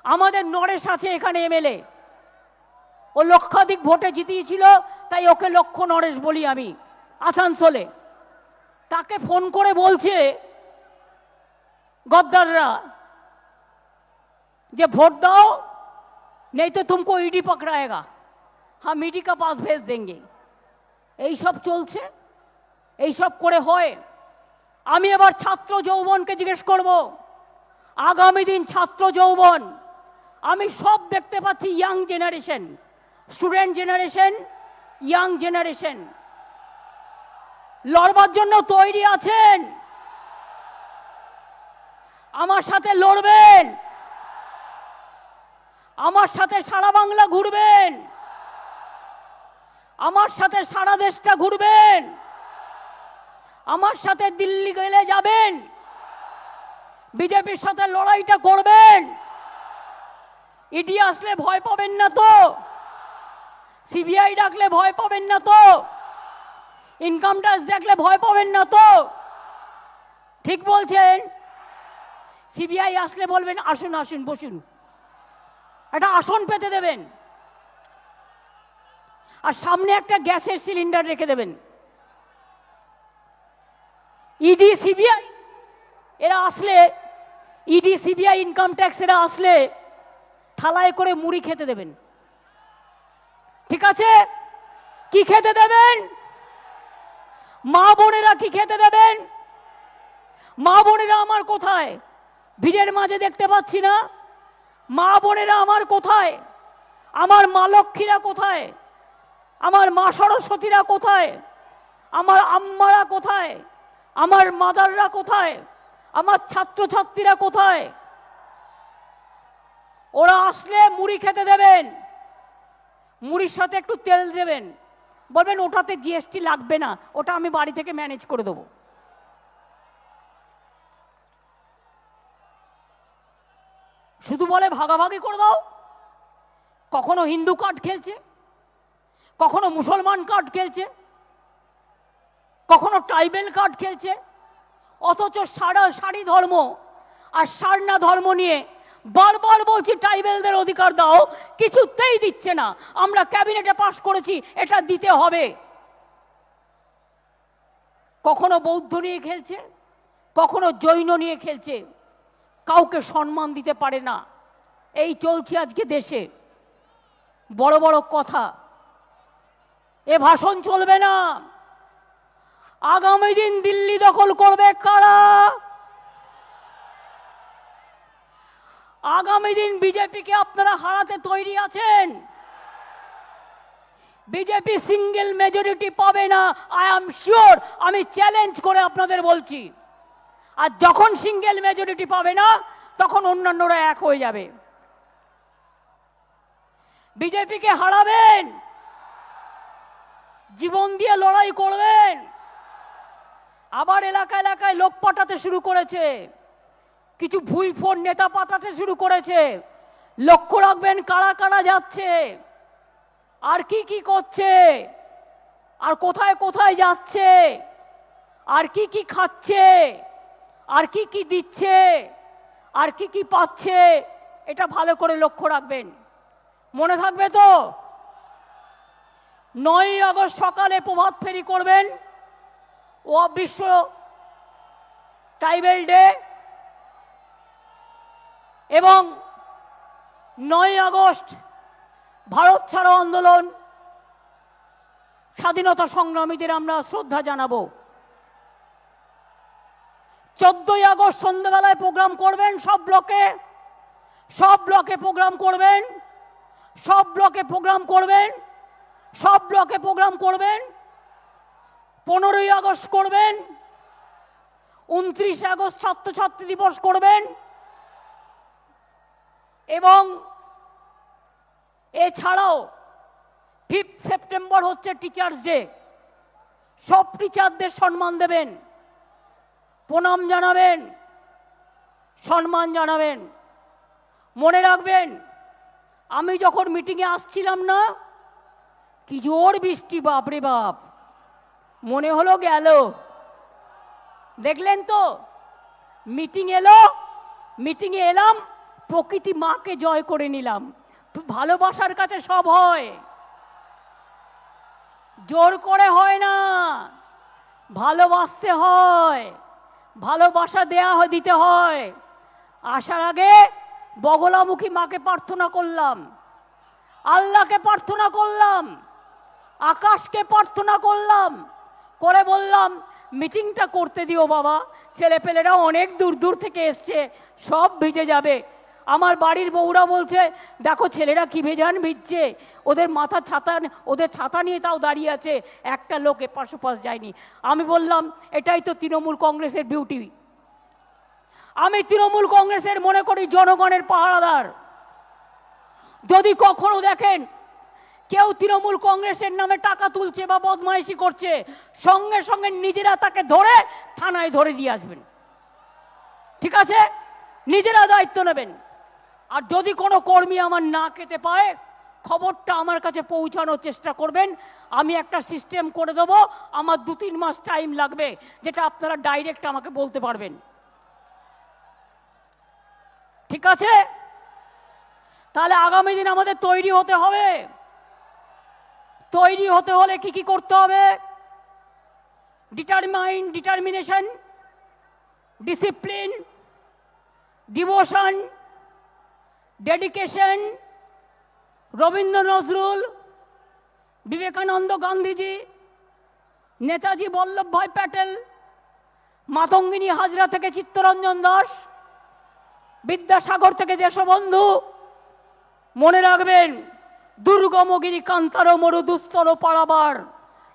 আমাদের নরেশ আছে এখানে এমএলএ, ও লক্ষাধিক ভোটে জিতিয়েছিল, তাই ওকে লক্ষ নরেশ বলি আমি। আসানসোলে তাকে ফোন করে বলছে गद्दाररा যে ভোট দাও, नहीं तो तुमको ईडी पकड़ाएगा, हम ईडी का पास भेज देंगे। এই সব চলছে, এই সব করে হয়। আমি এবার ছাত্র যৌবনকে জিজ্ঞেস করব, আগামী দিন ছাত্র যৌবন আমি সব দেখতে পাচ্ছি, young generation, student generation, young generation লড়বার জন্য তৈরি আছেন? আমার সাথে লড়বেন? আমার সাথে সারা বাংলা ঘুরবেন? আমার সাথে সারা দেশটা ঘুরবেন? আমার সাথে দিল্লি গেলে যাবেন? বিজেপির সাথে লড়াইটা করবেন? ইডি আসলে ভয় পাবেন না তো? সিবিআই ডাকলে ভয় পাবেন না তো? ইনকাম ট্যাক্স দেখলে ভয় পাবেন না তো? ঠিক বলছেন? সিবিআই আসলে বলবেন আসুন আসুন বসুন, একটা আসন পেতে দেবেন, আর সামনে একটা গ্যাসের সিলিন্ডার রেখে দেবেন। ইডি সিবিআই এরা আসলে, ইডি সিবিআই ইনকাম ট্যাক্স এরা আসলে থালায় করে মুড়ি খেতে দেবেন। ঠিক আছে? কি খেতে দেবেন? মা বোনেরা কি খেতে দেবেন? মা বোনেরা আমার কোথায়? ভিড়ের মাঝে দেখতে পাচ্ছি না। মা বোনেরা আমার কোথায়? আমার মা লক্ষ্মীরা কোথায়? আমার মা সরস্বতীরা কোথায়? আমার আম্মারা কোথায়? আমার মাদাররা কোথায়? আমার ছাত্রছাত্রীরা কোথায়? ওরা আসলে মুড়ি খেতে দেবেন, মুড়ির সাথে একটু তেল দেবেন, বলবেন ওটাতে জিএসটি লাগবে না, ওটা আমি বাড়ি থেকে ম্যানেজ করে দেবো। শুধু বলে ভাগাভাগি করে দাও। কখনো হিন্দু কার্ড খেলছে, কখনো মুসলমান কার্ড খেলছে, কখনো ট্রাইবেল কার্ড খেলছে, অথচ সারি ধর্ম আর সারনা ধর্ম নিয়ে বারবার বলছি ট্রাইবেলদের অধিকার দাও, কিছুতেই দিচ্ছে না। আমরা ক্যাবিনেটে পাশ করেছি, এটা দিতে হবে। কখনো বৌদ্ধ নিয়ে খেলছে, কখনো জৈন নিয়ে খেলছে, কাউকে সম্মান দিতে পারে না। এই চলছে আজকে দেশে। বড় বড় কথা, এ ভাষণ চলবে না। আগামী দিন দিল্লি দখল করবে কারা? আগামী দিন বিজেপিকে আপনারা হারাতে তৈরি আছেন? বিজেপি সিঙ্গেল মেজরিটি পাবে না, আই এম শিওর। আমি চ্যালেঞ্জ করে আপনাদের বলছি। আর যখন সিঙ্গেল মেজরিটি পাবে না, তখন অন্যান্যরা এক হয়ে যাবে। বিজেপিকে হারাবেন, জীবন দিয়ে লড়াই করবেন। আবার এলাকা এলাকায় লোক পাঠাতে শুরু করেছে, কিছু ভুইফোর নেতা পাঠাতে শুরু করেছে। লক্ষ্য রাখবেন কারা কারা যাচ্ছে, আর কি কি করছে, আর কোথায় কোথায় যাচ্ছে, আর কি কি খাচ্ছে, আর কি কি দিচ্ছে, আর কি কি পাচ্ছে, এটা ভালো করে লক্ষ্য রাখবেন। মনে থাকবে তো? 9ই আগস্ট সকালে প্রভাত ফেরি করবেন, ও বিশ্ব ট্রাইবেল ডে, এবং 9ই আগস্ট ভারত ছাড়ো আন্দোলন, স্বাধীনতা সংগ্রামীদের আমরা শ্রদ্ধা জানাবো। 14ই আগস্ট সন্ধ্যাবেলায় প্রোগ্রাম করবেন সব ব্লকে, সব ব্লকে প্রোগ্রাম করবেন, সব ব্লকে প্রোগ্রাম করবেন, সব ব্লকে প্রোগ্রাম করবেন। 15ই আগস্ট করবেন, 29 আগস্ট ছাত্রছাত্রী দিবস করবেন, এবং এছাড়াও 5 সেপ্টেম্বর হচ্ছে টিচার্স ডে। সব টিচারদের সম্মান দেবেন, প্রণাম জানাবেন, সম্মান জানাবেন। মনে রাখবেন, আমি যখন মিটিংয়ে আসছিলাম না, কি জোর বৃষ্টি, বাপরে বাপ, মনে হলো গেল। দেখলেন তো, মিটিং এলো, মিটিংয়ে এলাম, প্রকৃতি মাকে জয় করে নিলাম। ভালোবাসার কাছে সব হয়, জোর করে হয় না, ভালোবাসতে হয়, ভালোবাসা দিতে হয়। আসার আগে বগলামুখী মাকে প্রার্থনা করলাম, আল্লাহকে প্রার্থনা করলাম, আকাশকে প্রার্থনা করলাম, করে বললাম মিটিংটা করতে দিও বাবা, ছেলেপেলেরা অনেক দূর দূর থেকে এসছে, সব ভিজে যাবে। আমার বাড়ির বউরা বলছে দেখো ছেলেরা কি ভিজছে, ওদের মাথার ছাতা, ওদের ছাতা নিয়ে তাও দাঁড়িয়ে আছে, একটা লোক এপাশ ওপাশ যায়নি। আমি বললাম এটাই তো তৃণমূল কংগ্রেসের বিউটি। আমি তৃণমূল কংগ্রেসের মনে করি জনগণের পাহারাদার। যদি কখনো দেখেন কেউ তৃণমূল কংগ্রেসের নামে টাকা তুলছে বা বদমাইশি করছে, সঙ্গে সঙ্গে নিজেরা তাকে ধরে থানায় ধরে দিয়ে আসবেন, ঠিক আছে? নিজেরা দায়িত্ব নেবেন। আর যদি কোনো কর্মী আমার না খেতে পায়, খবরটা আমার কাছে পৌঁছানোর চেষ্টা করবেন। আমি একটা সিস্টেম করে দেবো, আমার 2-3 মাস টাইম লাগবে, যেটা আপনারা ডাইরেক্ট আমাকে বলতে পারবেন, ঠিক আছে? তাহলে আগামী দিন আমাদের তৈরি হতে হবে। তৈরি হতে হলে কি কি করতে হবে? Determination, discipline, devotion, dedication. Rabindra Nazrul, Vivekananda, Gandhiji, Netaji Vallabhbhai Patel, Matangini Hazra থেকে চিত্তরঞ্জন দাস, বিদ্যাসাগর থেকে দেশবন্ধু। মনে রাখবেন, দুর্গমগিরি কান্তার মরু দুস্তর পারাবার,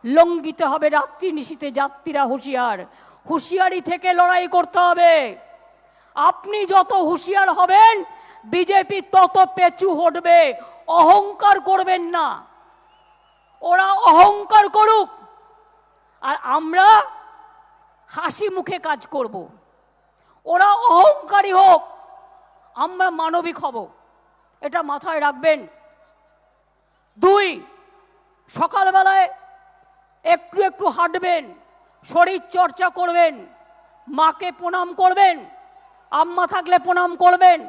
লঙ্ঘিতে হবে রাত্রি নিশীতে যাত্রীরা হুঁশিয়ার। হুঁশিয়ারি থেকে লড়াই করতে হবে। আপনি যত হুঁশিয়ার হবেন, বিজেপি তত পেছু হটবে। অহংকার করবেন না, ওরা অহংকার করুক, আর আমরা হাসি মুখে কাজ করব। ওরা অহংকারী হোক, আমরা মানবিক হব, এটা মাথায় রাখবেন। 2, সকালবেলায় একটু একটু হাঁটবেন, শরীর চর্চা করবেন, মাকে প্রণাম করবেন, আম্মা থাকলে প্রণাম করবেন,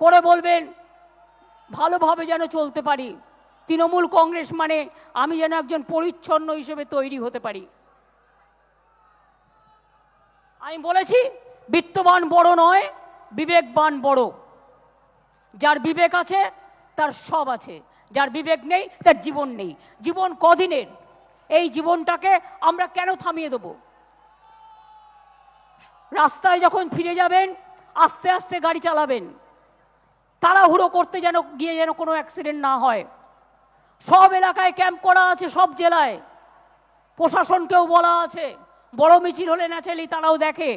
করে বলবেন ভালোভাবে যেন চলতে পারি। তৃণমূল কংগ্রেস মানে আমি যেন একজন পরিচ্ছন্ন হিসেবে তৈরি হতে পারি। আমি বলেছি বিত্তবান বড় নয়, বিবেকবান বড়। যার বিবেক আছে তার সব আছে, যার বিবেক নেই তার জীবন নেই। জীবন কদিনের, এই জীবনটাকে আমরা কেন থামিয়ে দেব? রাস্তায় যখন ফিরে যাবেন আস্তে আস্তে গাড়ি চালাবেন, তাড়াহুড়ো করতে গিয়ে যেন কোনো অ্যাক্সিডেন্ট না হয়। সব এলাকায় ক্যাম্প করা আছে, সব জেলায় প্রশাসনকেও বলা আছে, বড় মিছিল হলে ন্যাচারালি তারাও দেখে।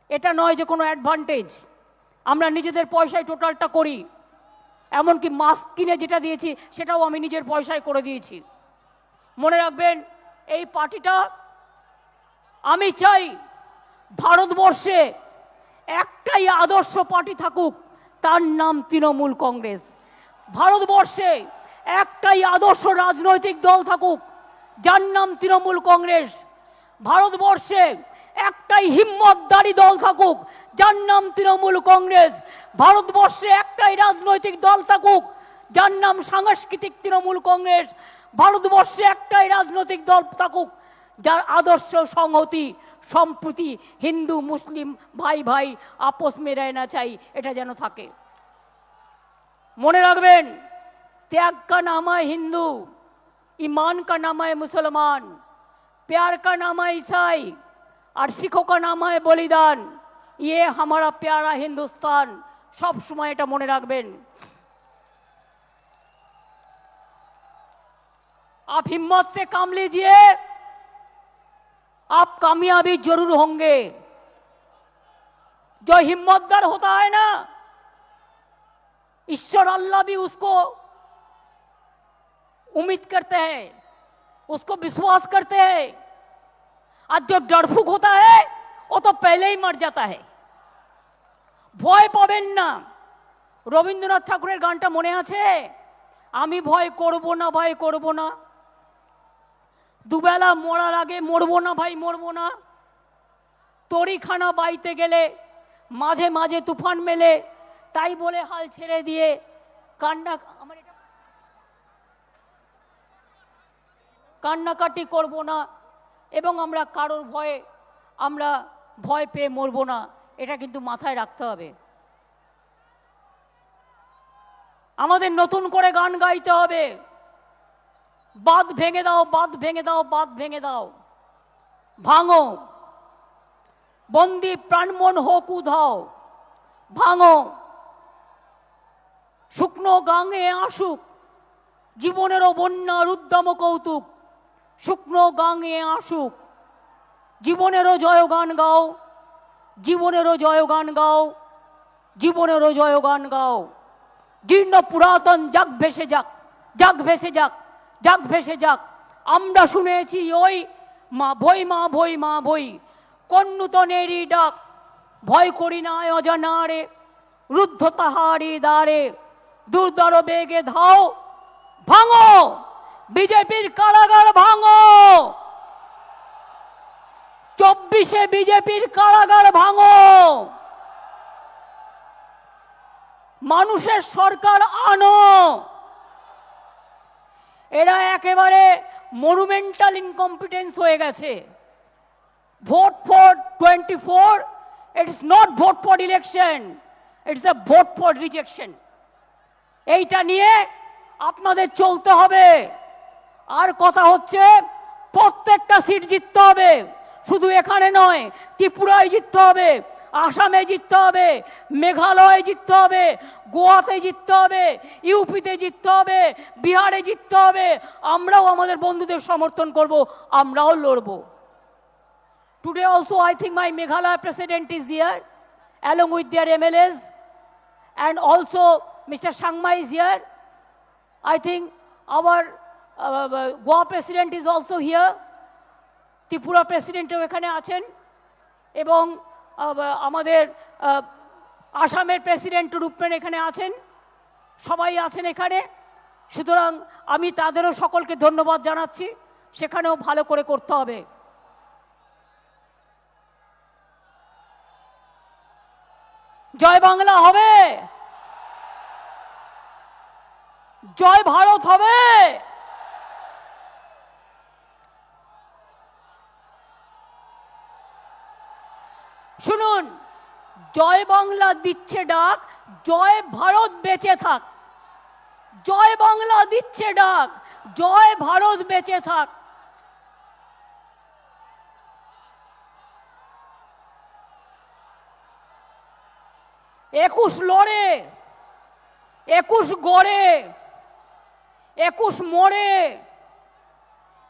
এটা নয় যে কোনো অ্যাডভান্টেজ, আমরা নিজেদের পয়সায় টোটালটা করি। এমনকি মাস্ক কিনে যেটা দিয়েছি সেটাও আমি নিজের পয়সায় করে দিয়েছি। মনে রাখবেন, এই পার্টিটা, আমি চাই ভারতবর্ষে একটাই আদর্শ পার্টি থাকুক, তার নাম তৃণমূল কংগ্রেস। ভারতবর্ষে একটাই আদর্শ রাজনৈতিক দল থাকুক, যার নাম তৃণমূল কংগ্রেস। ভারতবর্ষে একটাই হিম্মতদারী দল থাকুক, যার নাম তৃণমূল কংগ্রেস। ভারতবর্ষে একটাই রাজনৈতিক দল থাকুক, যার নাম সাংস্কৃতিক তৃণমূল কংগ্রেস। ভারতবর্ষে একটাই রাজনৈতিক দল থাকুক, যার আদর্শ সংহতি, সম্প্রীতি, হিন্দু মুসলিম ভাই ভাই আপোষ মে রহনা চাই, এটা যেন থাকে। মনে রাখবেন, त्याग का नाम है हिंदू, ईमान का नाम है मुसलमान, प्यार का नाम है ईसाई, और सिखों का नाम है बलिदान। ये हमारा प्यारा हिंदुस्तान। सब समय এটা মনে রাখবেন। आप हिम्मत से काम लीजिए, आप कामयाबी जरूर होंगे। जो हिम्मतदार होता है ना, ईश्वर अल्लाह भी उसको उम्मीद करते हैं, उसको विश्वास करते हैं। और जो डरफुक होता है वो तो पहले ही मर जाता है। ভয় পাবেন না। রবীন্দ্রনাথ ঠাকুরের গানটা মনে আছে? আমি ভয় করব না, ভয় করব না, দুবেলা মরার আগে মরবো না ভাই, মরবো না। তরিখানা বাইতে গেলে মাঝে মাঝে তুফান মেলে, তাই বলে হাল ছেড়ে দিয়ে কান্নাকাটি করব না, এবং আমরা কারোর ভয়ে আমরা ভয় পেয়ে মরবো না, এটা কিন্তু মাথায় রাখতে হবে। আমাদের নতুন করে গান গাইতে হবে, বাঁধ ভেঙে দাও, বাঁধ ভেঙে দাও, বাঁধ ভেঙে দাও, ভাঙো, বন্দি প্রাণমন হোক উধাও, ভাঙো, শুকনো গাঙে আসুক জীবনেরও বন্যার উদ্যম কৌতুক, শুকনো গাঙে আসুক জীবনেরও জয়গান গাও, জীবনেরও জয়গান গাও, জীবনেরও জয়গান গাও। জীর্ণ পুরাতন যাক ভেসে যাক, যাক ভেসে যাক, যাক ভেসে যাক। আমরা শুনেছি ওই মা ভই, মা ভই, মা ভই, কোন নূতনেরই ডাক, ভয় করি না অজানারে, রুদ্ধ তাহারি দ্বারে, দুর্দর বেগে ধাও, ভাঙো বিজেপির কারাগার, ভাঙো 24-এ বিজেপির কারাগার ভাঙো, মানুষের সরকার আনো। এরা একেবারে মনুমেন্টাল ইনকম্পিটেন্স হয়ে গেছে। Vote for 24, it's not vote for election, it's a vote for rejection. এইটা নিয়ে আপনাদের চলতে হবে। আর কথা হচ্ছে প্রত্যেকটা সিট জিততে হবে, শুধু এখানে নয়, ত্রিপুরায় জিততে হবে, আসামে জিততে হবে, মেঘালয়ে জিততে হবে, গোয়াতে জিততে হবে, ইউপিতে জিততে হবে, বিহারে জিততে হবে। আমরাও আমাদের বন্ধুদের সমর্থন করব, আমরাও লড়ব। Today also I think my Meghalaya president is here along with their MLAs, and also Mr. Sangma is here. I think our Goa president is also here. Tripura প্রেসিডেন্টও এখানে আছেন, এবং আমাদের আসামের প্রেসিডেন্ট রূপেন এখানে আছেন, সবাই আছেন এখানে। সুতরাং আমি তাদেরও সকলকে ধন্যবাদ জানাচ্ছি, সেখানেও ভালো করে করতে হবে। জয় বাংলা হবে, জয় ভারত হবে। শুনুন, জয় বাংলা দিচ্ছে ডাক, জয় ভারত বেঁচে থাক। জয় বাংলা দিচ্ছে ডাক, জয় ভারত বেঁচে থাক। একুশ লড়ে, 21 গড়ে, 21 মোড়ে,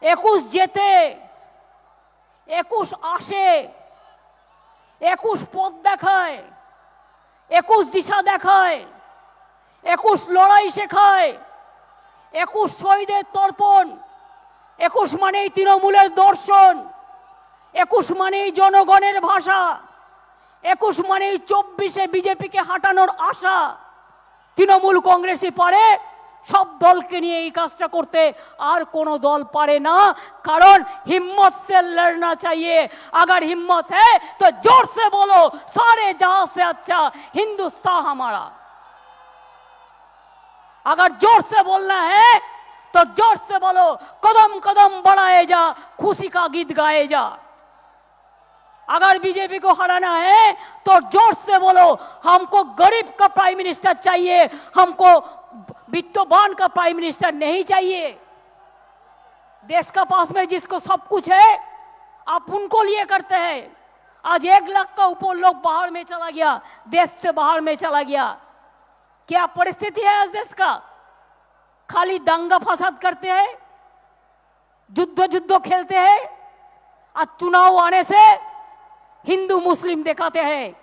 21 জেতে, 21 আসে, 21 পথ দেখায়, 21 দিশা দেখায়, 21 লড়াই শেখায়, 21 শহীদের তর্পণ, 21 মানেই তৃণমূলের দর্শন, 21 মানেই জনগণের ভাষা, 21 মানেই 24-এ বিজেপিকে হাঁটানোর আশা। তৃণমূল কংগ্রেসই পারে সব দলকে নিয়ে এই কাজটা করতে, আর কোনো দল পারে না। কারণ हिम्मत से लड़ना चाहिए, अगर हिम्मत है तो जोर से बोलो, सारे जहां से अच्छा हिंदुस्तान हमारा। अगर जोर से बोलना है तो जोर से बोलो, कदम कदम बढ़ाए जा, खुशी का गीत गाए जा। अगर बीजेपी को हराना है तो जोर से बोलो, हमको गरीब का प्राइम मिनिस्टर चाहिए, हमको वित्तवान का प्राइम मिनिस्टर नहीं चाहिए। देश का पास में जिसको सब कुछ है, आप उनको लिए करते हैं। आज 1 लाख का ऊपर लोग बाहर में चला गया, देश से बाहर में चला गया। क्या परिस्थिति है आज देश का? खाली दंगा फसाद करते हैं, युद्ध खेलते हैं, आज चुनाव आने से हिंदू मुस्लिम दिखाते हैं।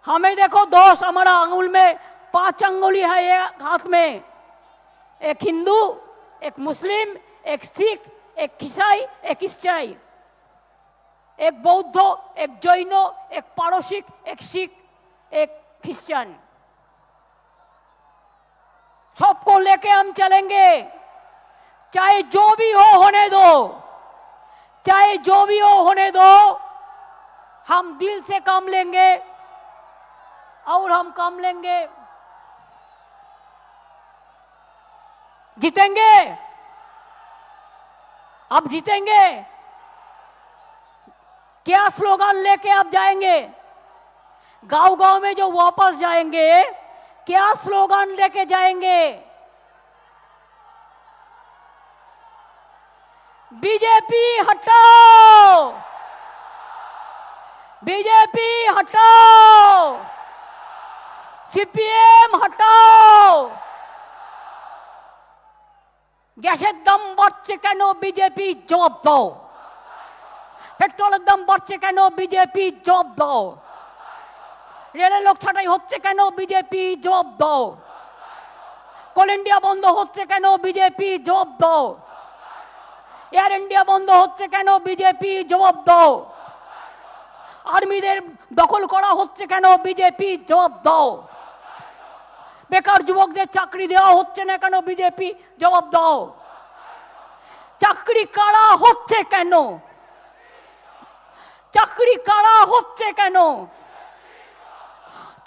हमें देखो दोष, हमारा अंगुल में 5 अंगुली है, एक हाथ में, एक हिंदू, एक मुस्लिम, एक सिख, एक ईसाई, एक ईसाई, एक बौद्ध, एक जैन, एक पारसिक, एक सिख, एक ख्रिस्टान। सबको लेके हम चलेंगे, चाहे जो भी हो होने दो, चाहे जो भी हो होने दो। हम दिल से काम लेंगे और हम काम लेंगे, जीतेंगे। अब जीतेंगे। क्या स्लोगन लेके आप जाएंगे? गांव-गांव में जो वापस जाएंगे, क्या स्लोगन लेके जाएंगे? बीजेपी हटाओ, बीजेपी हटाओ, सीपीएम हटाओ। গ্যাসের দাম বাড়ছে কেন? বিজেপি জবাব দাও। পেট্রোলের দাম বাড়ছে কেন? বিজেপি জবাব দাও। রেলে লোক ছাঁটাই হচ্ছে কেন? বিজেপি জবাব দাও। কোল ইন্ডিয়া বন্ধ হচ্ছে কেন? বিজেপি জবাব দাও। এয়ার ইন্ডিয়া বন্ধ হচ্ছে কেন? বিজেপি জবাব দাও। আর্মিদের দখল করা হচ্ছে কেন? বিজেপি জবাব দাও। বেকার যুবকদের চাকরি দেওয়া হচ্ছে না কেন? বিজেপি জবাব দাও। চাকরি কারা হচ্ছে কেন? চাকরি কারা হচ্ছে কেন?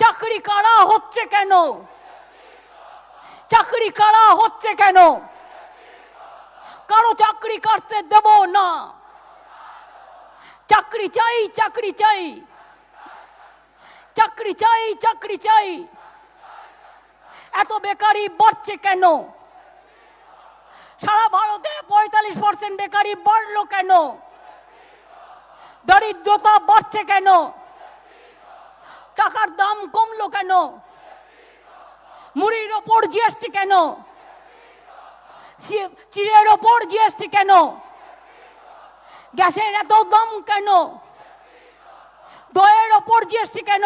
চাকরি কারা হচ্ছে কেন? চাকরি কারা হচ্ছে কেন? কারো চাকরি কাটতে দেব না। চাকরি চাই, চাকরি চাই, চাকরি চাই, চাকরি চাই। এত বেকারি বাড়ছে কেন? সারা ভারতে 45% বেকারি বাড়লো কেন? দরিদ্রতা বাড়ছে কেন? টাকার দাম কমলো কেন? মুড়ির ওপর জিএসটি কেন? চিড়ের ওপর জিএসটি কেন? গ্যাসের এত দাম কেন? দইয়ের ওপর জিএসটি কেন?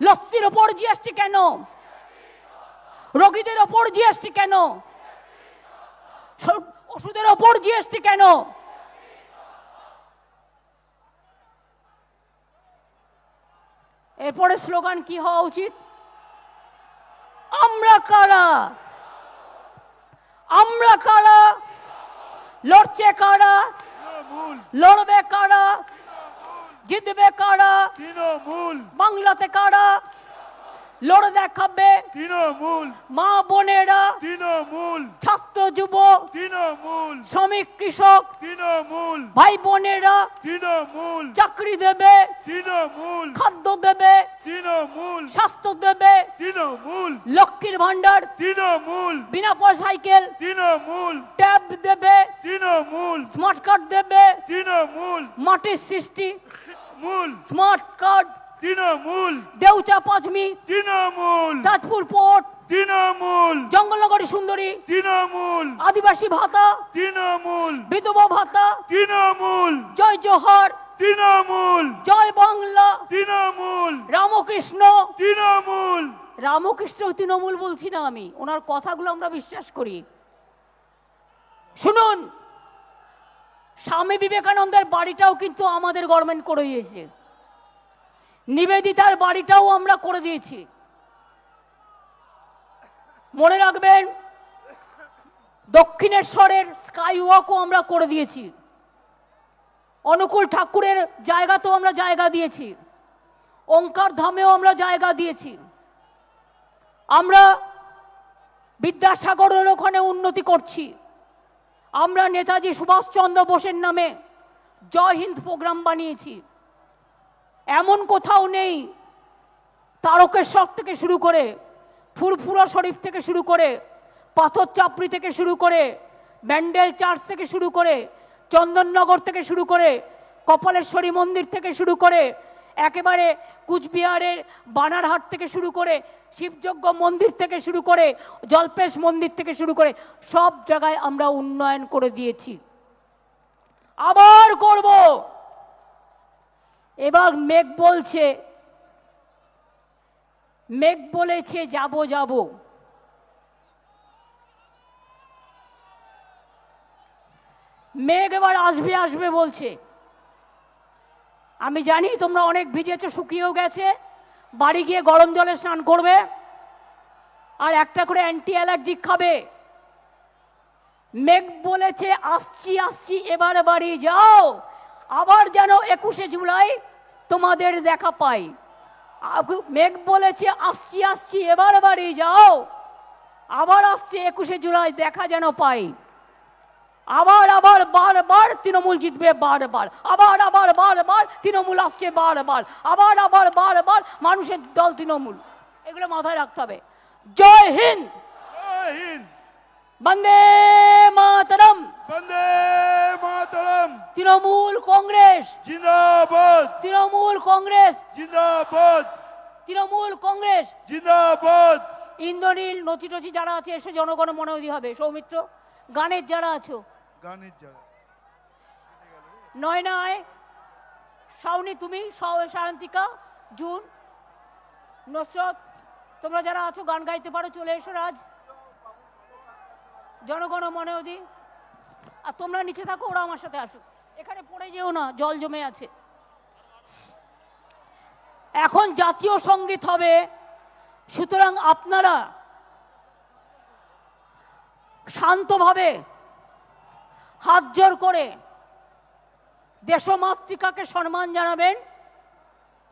লস্যির ওপর জিএসটি কেন? রোগীদের ওপর জিএসটি কেন? ওষুধের ওপর জিএসটি কেন? এরপরে স্লোগান কি হওয়া উচিত? আমরা কারা, আমরা কারা, লড়ছে কারা, লড়বে কারা, জিতবে কারা, তৃণমূল। বাংলাতে কারা লড়ে দেখাবে? তৃণমূল। মা বোনেরা, তৃণমূল। ছাত্র যুবক, তৃণমূল। শ্রমিক কৃষক, তৃণমূল। ভাই বোনেরা তৃণমূল। চাকরি দেবে, তৃণমূল। খাদ্য দেবে, তৃণমূল। স্বাস্থ্য দেবে, তৃণমূল। লক্ষ্মীর ভান্ডার, তৃণমূল। বিনা পয়সা সাইকেল, তৃণমূল। ট্যাব দেবে, তৃণমূল। স্মার্ট কার্ড দেবে, তৃণমূল। মাটির সৃষ্টি, মূল। Smart card, Trinamool. Deucha Pachami, Trinamool. Tajpur port, Trinamool. জঙ্গলনগরী সুন্দরী, তৃণমূল। আদিবাসী ভাতা, তৃণমূল। বিধবা ভাতা, তৃণমূল। জয় জোহার, তৃণমূল। জয় বাংলা, তৃণমূল। রামকৃষ্ণ। তৃণমূল। রামকৃষ্ণ তৃণমূল বলছি না আমি, ওনার কথাগুলো আমরা বিশ্বাস করি। শুনুন, স্বামী বিবেকানন্দের বাড়িটাও কিন্তু আমাদের গভর্নমেন্ট করে দিয়েছে, নিবেদিতার বাড়িটাও আমরা করে দিয়েছি। মনে রাখবেন, দক্ষিণেশ্বরের স্কাই ওয়াকও আমরা করে দিয়েছি, অনুকূল ঠাকুরের জায়গাতেও আমরা জায়গা দিয়েছি, ওঙ্কার ধামেও আমরা জায়গা দিয়েছি। আমরা বিদ্যাসাগরের ওখানে উন্নতি করছি। আমরা নেতাজি সুভাষচন্দ্র বোসের নামে জয় হিন্দ প্রোগ্রাম বানিয়েছি। এমন কোথাও নেই, তারকেশ্বর থেকে শুরু করে, ফুরফুরা শরীফ থেকে শুরু করে, পাথর চাপড়ি থেকে শুরু করে, ব্যান্ডেল চার্চ থেকে শুরু করে, চন্দননগর থেকে শুরু করে, কপালেশ্বরী মন্দির থেকে শুরু করে, একেবারে কুচবিহারের বানারহাট থেকে শুরু করে, শিবযজ্ঞ মন্দির থেকে শুরু করে, জল্পেশ মন্দির থেকে শুরু করে সব জায়গায় আমরা উন্নয়ন করে দিয়েছি, আবার করব। এবার মেঘ বলছে, মেঘ বলেছে যাব যাব, মেঘ এবার আসবে আসবে বলছে। আমি জানি তোমরা অনেক ভিজেছো, শুকিয়েও গেছে, বাড়ি গিয়ে গরম জলে স্নান করবে। আর একটা করে অ্যান্টি অ্যালার্জিক খাবে। মেঘ বলেছে আসছি আসছি এবার বাড়ি যাও, আবার যেন 21শে জুলাই তোমাদের দেখা পাই। মেঘ বলেছে আসছি আসছি এবার বাড়ি যাও, আবার আসছে 21শে জুলাই দেখা যেন পাই। আবার আবার বারবার তৃণমূল জিতবে, বারবার আবার আবার বারবার তৃণমূল আসছে, বারবার আবার আবার বারবার মানুষের দল তৃণমূল। এগুলো মাথায় রাখতে হবে। জয় হিন্দ, জয় হিন্দ, বন্দে মাতরম, বন্দে মাতরম, তৃণমূল কংগ্রেস জিন্দাবাদ, তৃণমূল কংগ্রেস জিন্দাবাদ, তৃণমূল কংগ্রেস। জিন্দাবাদ। ইন্দ্রনীল নচি টচি যারা আছে এসে জনগণ মনে হবে। সৌমিত্র গানের যারা আছো, গানের যারা নয়না আয়, শাওনি তুমি, সায়ন্তিকা, জুন, নসরত, তোমরা যারা আছো গান গাইতে পারো চলে এসো। রাজ, জনগণ মনে অধি। আর তোমরা নিচে থাকো, ওরা আমার সাথে আসুক, এখানে পড়ে যেও না, জল জমে আছে। এখন জাতীয় সঙ্গীত হবে, সুতরাং আপনারা শান্তভাবে হাত জোর করে দেশমাতৃকাকে সম্মান জানাবেন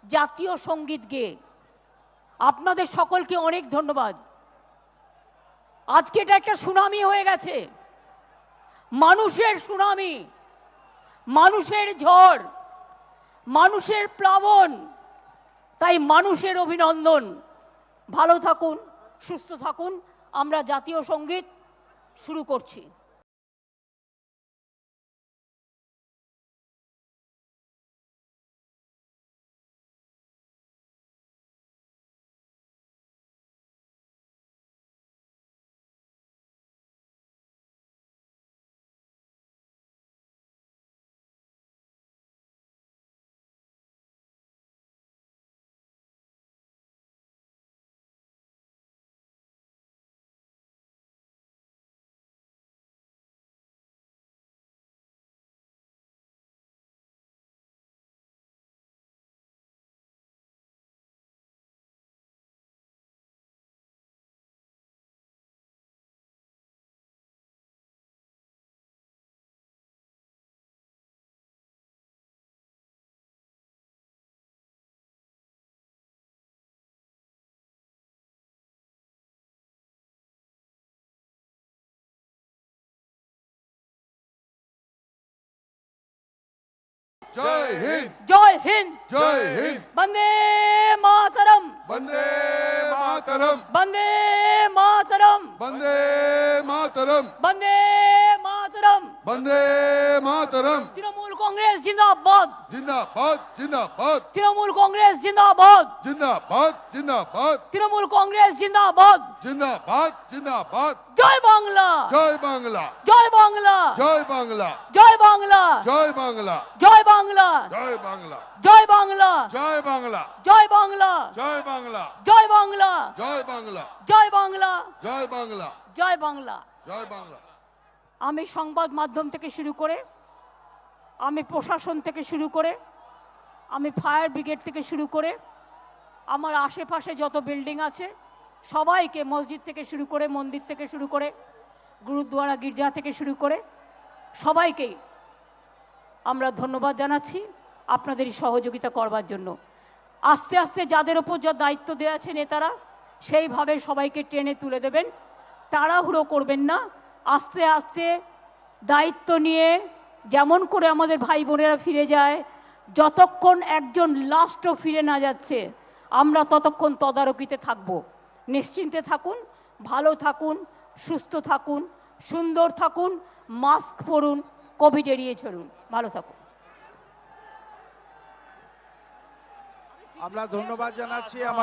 জাতীয় সঙ্গীত গেয়ে। আপনাদের সকলকে অনেক ধন্যবাদ। আজকে এটা একটা সুনামি হয়ে গেছে, মানুষের সুনামি, মানুষের ঝড়, মানুষের প্লাবন। তাই মানুষের অভিনন্দন। ভালো থাকুন, সুস্থ থাকুন। আমরা জাতীয় সঙ্গীত শুরু করছি। जय हिंद, জয় হিন্দ, जय हिंद, বন্দে মাতরম, वंदे मातरम, বন্দে মাতরম, वंदे मातरम, বন্দে মাতরম। वंदे मातरम। তৃণমূল কংগ্রেস জিন্দাবাদ, जिंदाबाद, जिंदाबाद, তৃণমূল কংগ্রেস জিন্দাবাদ, जिंदाबाद, जिंदाबाद, তৃণমূল কংগ্রেস জিন্দাবাদ। जिंदाबाद, जिंदाबाद। জয় বাংলা, जय बांग्ला, জয় বাংলা, जय बांग्ला, জয় বাংলা, जय बांग्ला, জয় বাংলা, जय बांग्ला, জয় বাংলা, जय बांग्ला, জয় বাংলা, जय बांग्ला, জয় বাংলা, जय बांग्ला, জয় বাংলা, जय बांग्ला, জয় বাংলা। जय बांग्ला। আমি সংবাদ মাধ্যম থেকে শুরু করে, আমি প্রশাসন থেকে শুরু করে, আমি ফায়ার ব্রিগেড থেকে শুরু করে, আমার আশেপাশে যত বিল্ডিং আছে সবাইকে, মসজিদ থেকে শুরু করে, মন্দির থেকে শুরু করে, গুরুদ্বারা গির্জা থেকে শুরু করে সবাইকেই আমরা ধন্যবাদ জানাচ্ছি আপনাদের এই সহযোগিতা করবার জন্য। আস্তে আস্তে যাদের ওপর যা দায়িত্ব দেওয়া আছে নেতারা, সেইভাবে সবাইকে টেনে তুলে দেবেন, তাড়াহুড়ো করবেন না। আস্তে আস্তে দায়িত্ব নিয়ে যেমন করে আমাদের ভাই বোনেরা ফিরে যায়, যতক্ষণ একজন লাস্টও ফিরে না যাচ্ছে আমরা ততক্ষণ তদারকিতে থাকব। নিশ্চিন্তে থাকুন, ভালো থাকুন, সুস্থ থাকুন, সুন্দর থাকুন, মাস্ক পরুন, কোভিড এড়িয়ে চলুন। ভালো থাকুন। আমরা ধন্যবাদ জানাচ্ছি আমার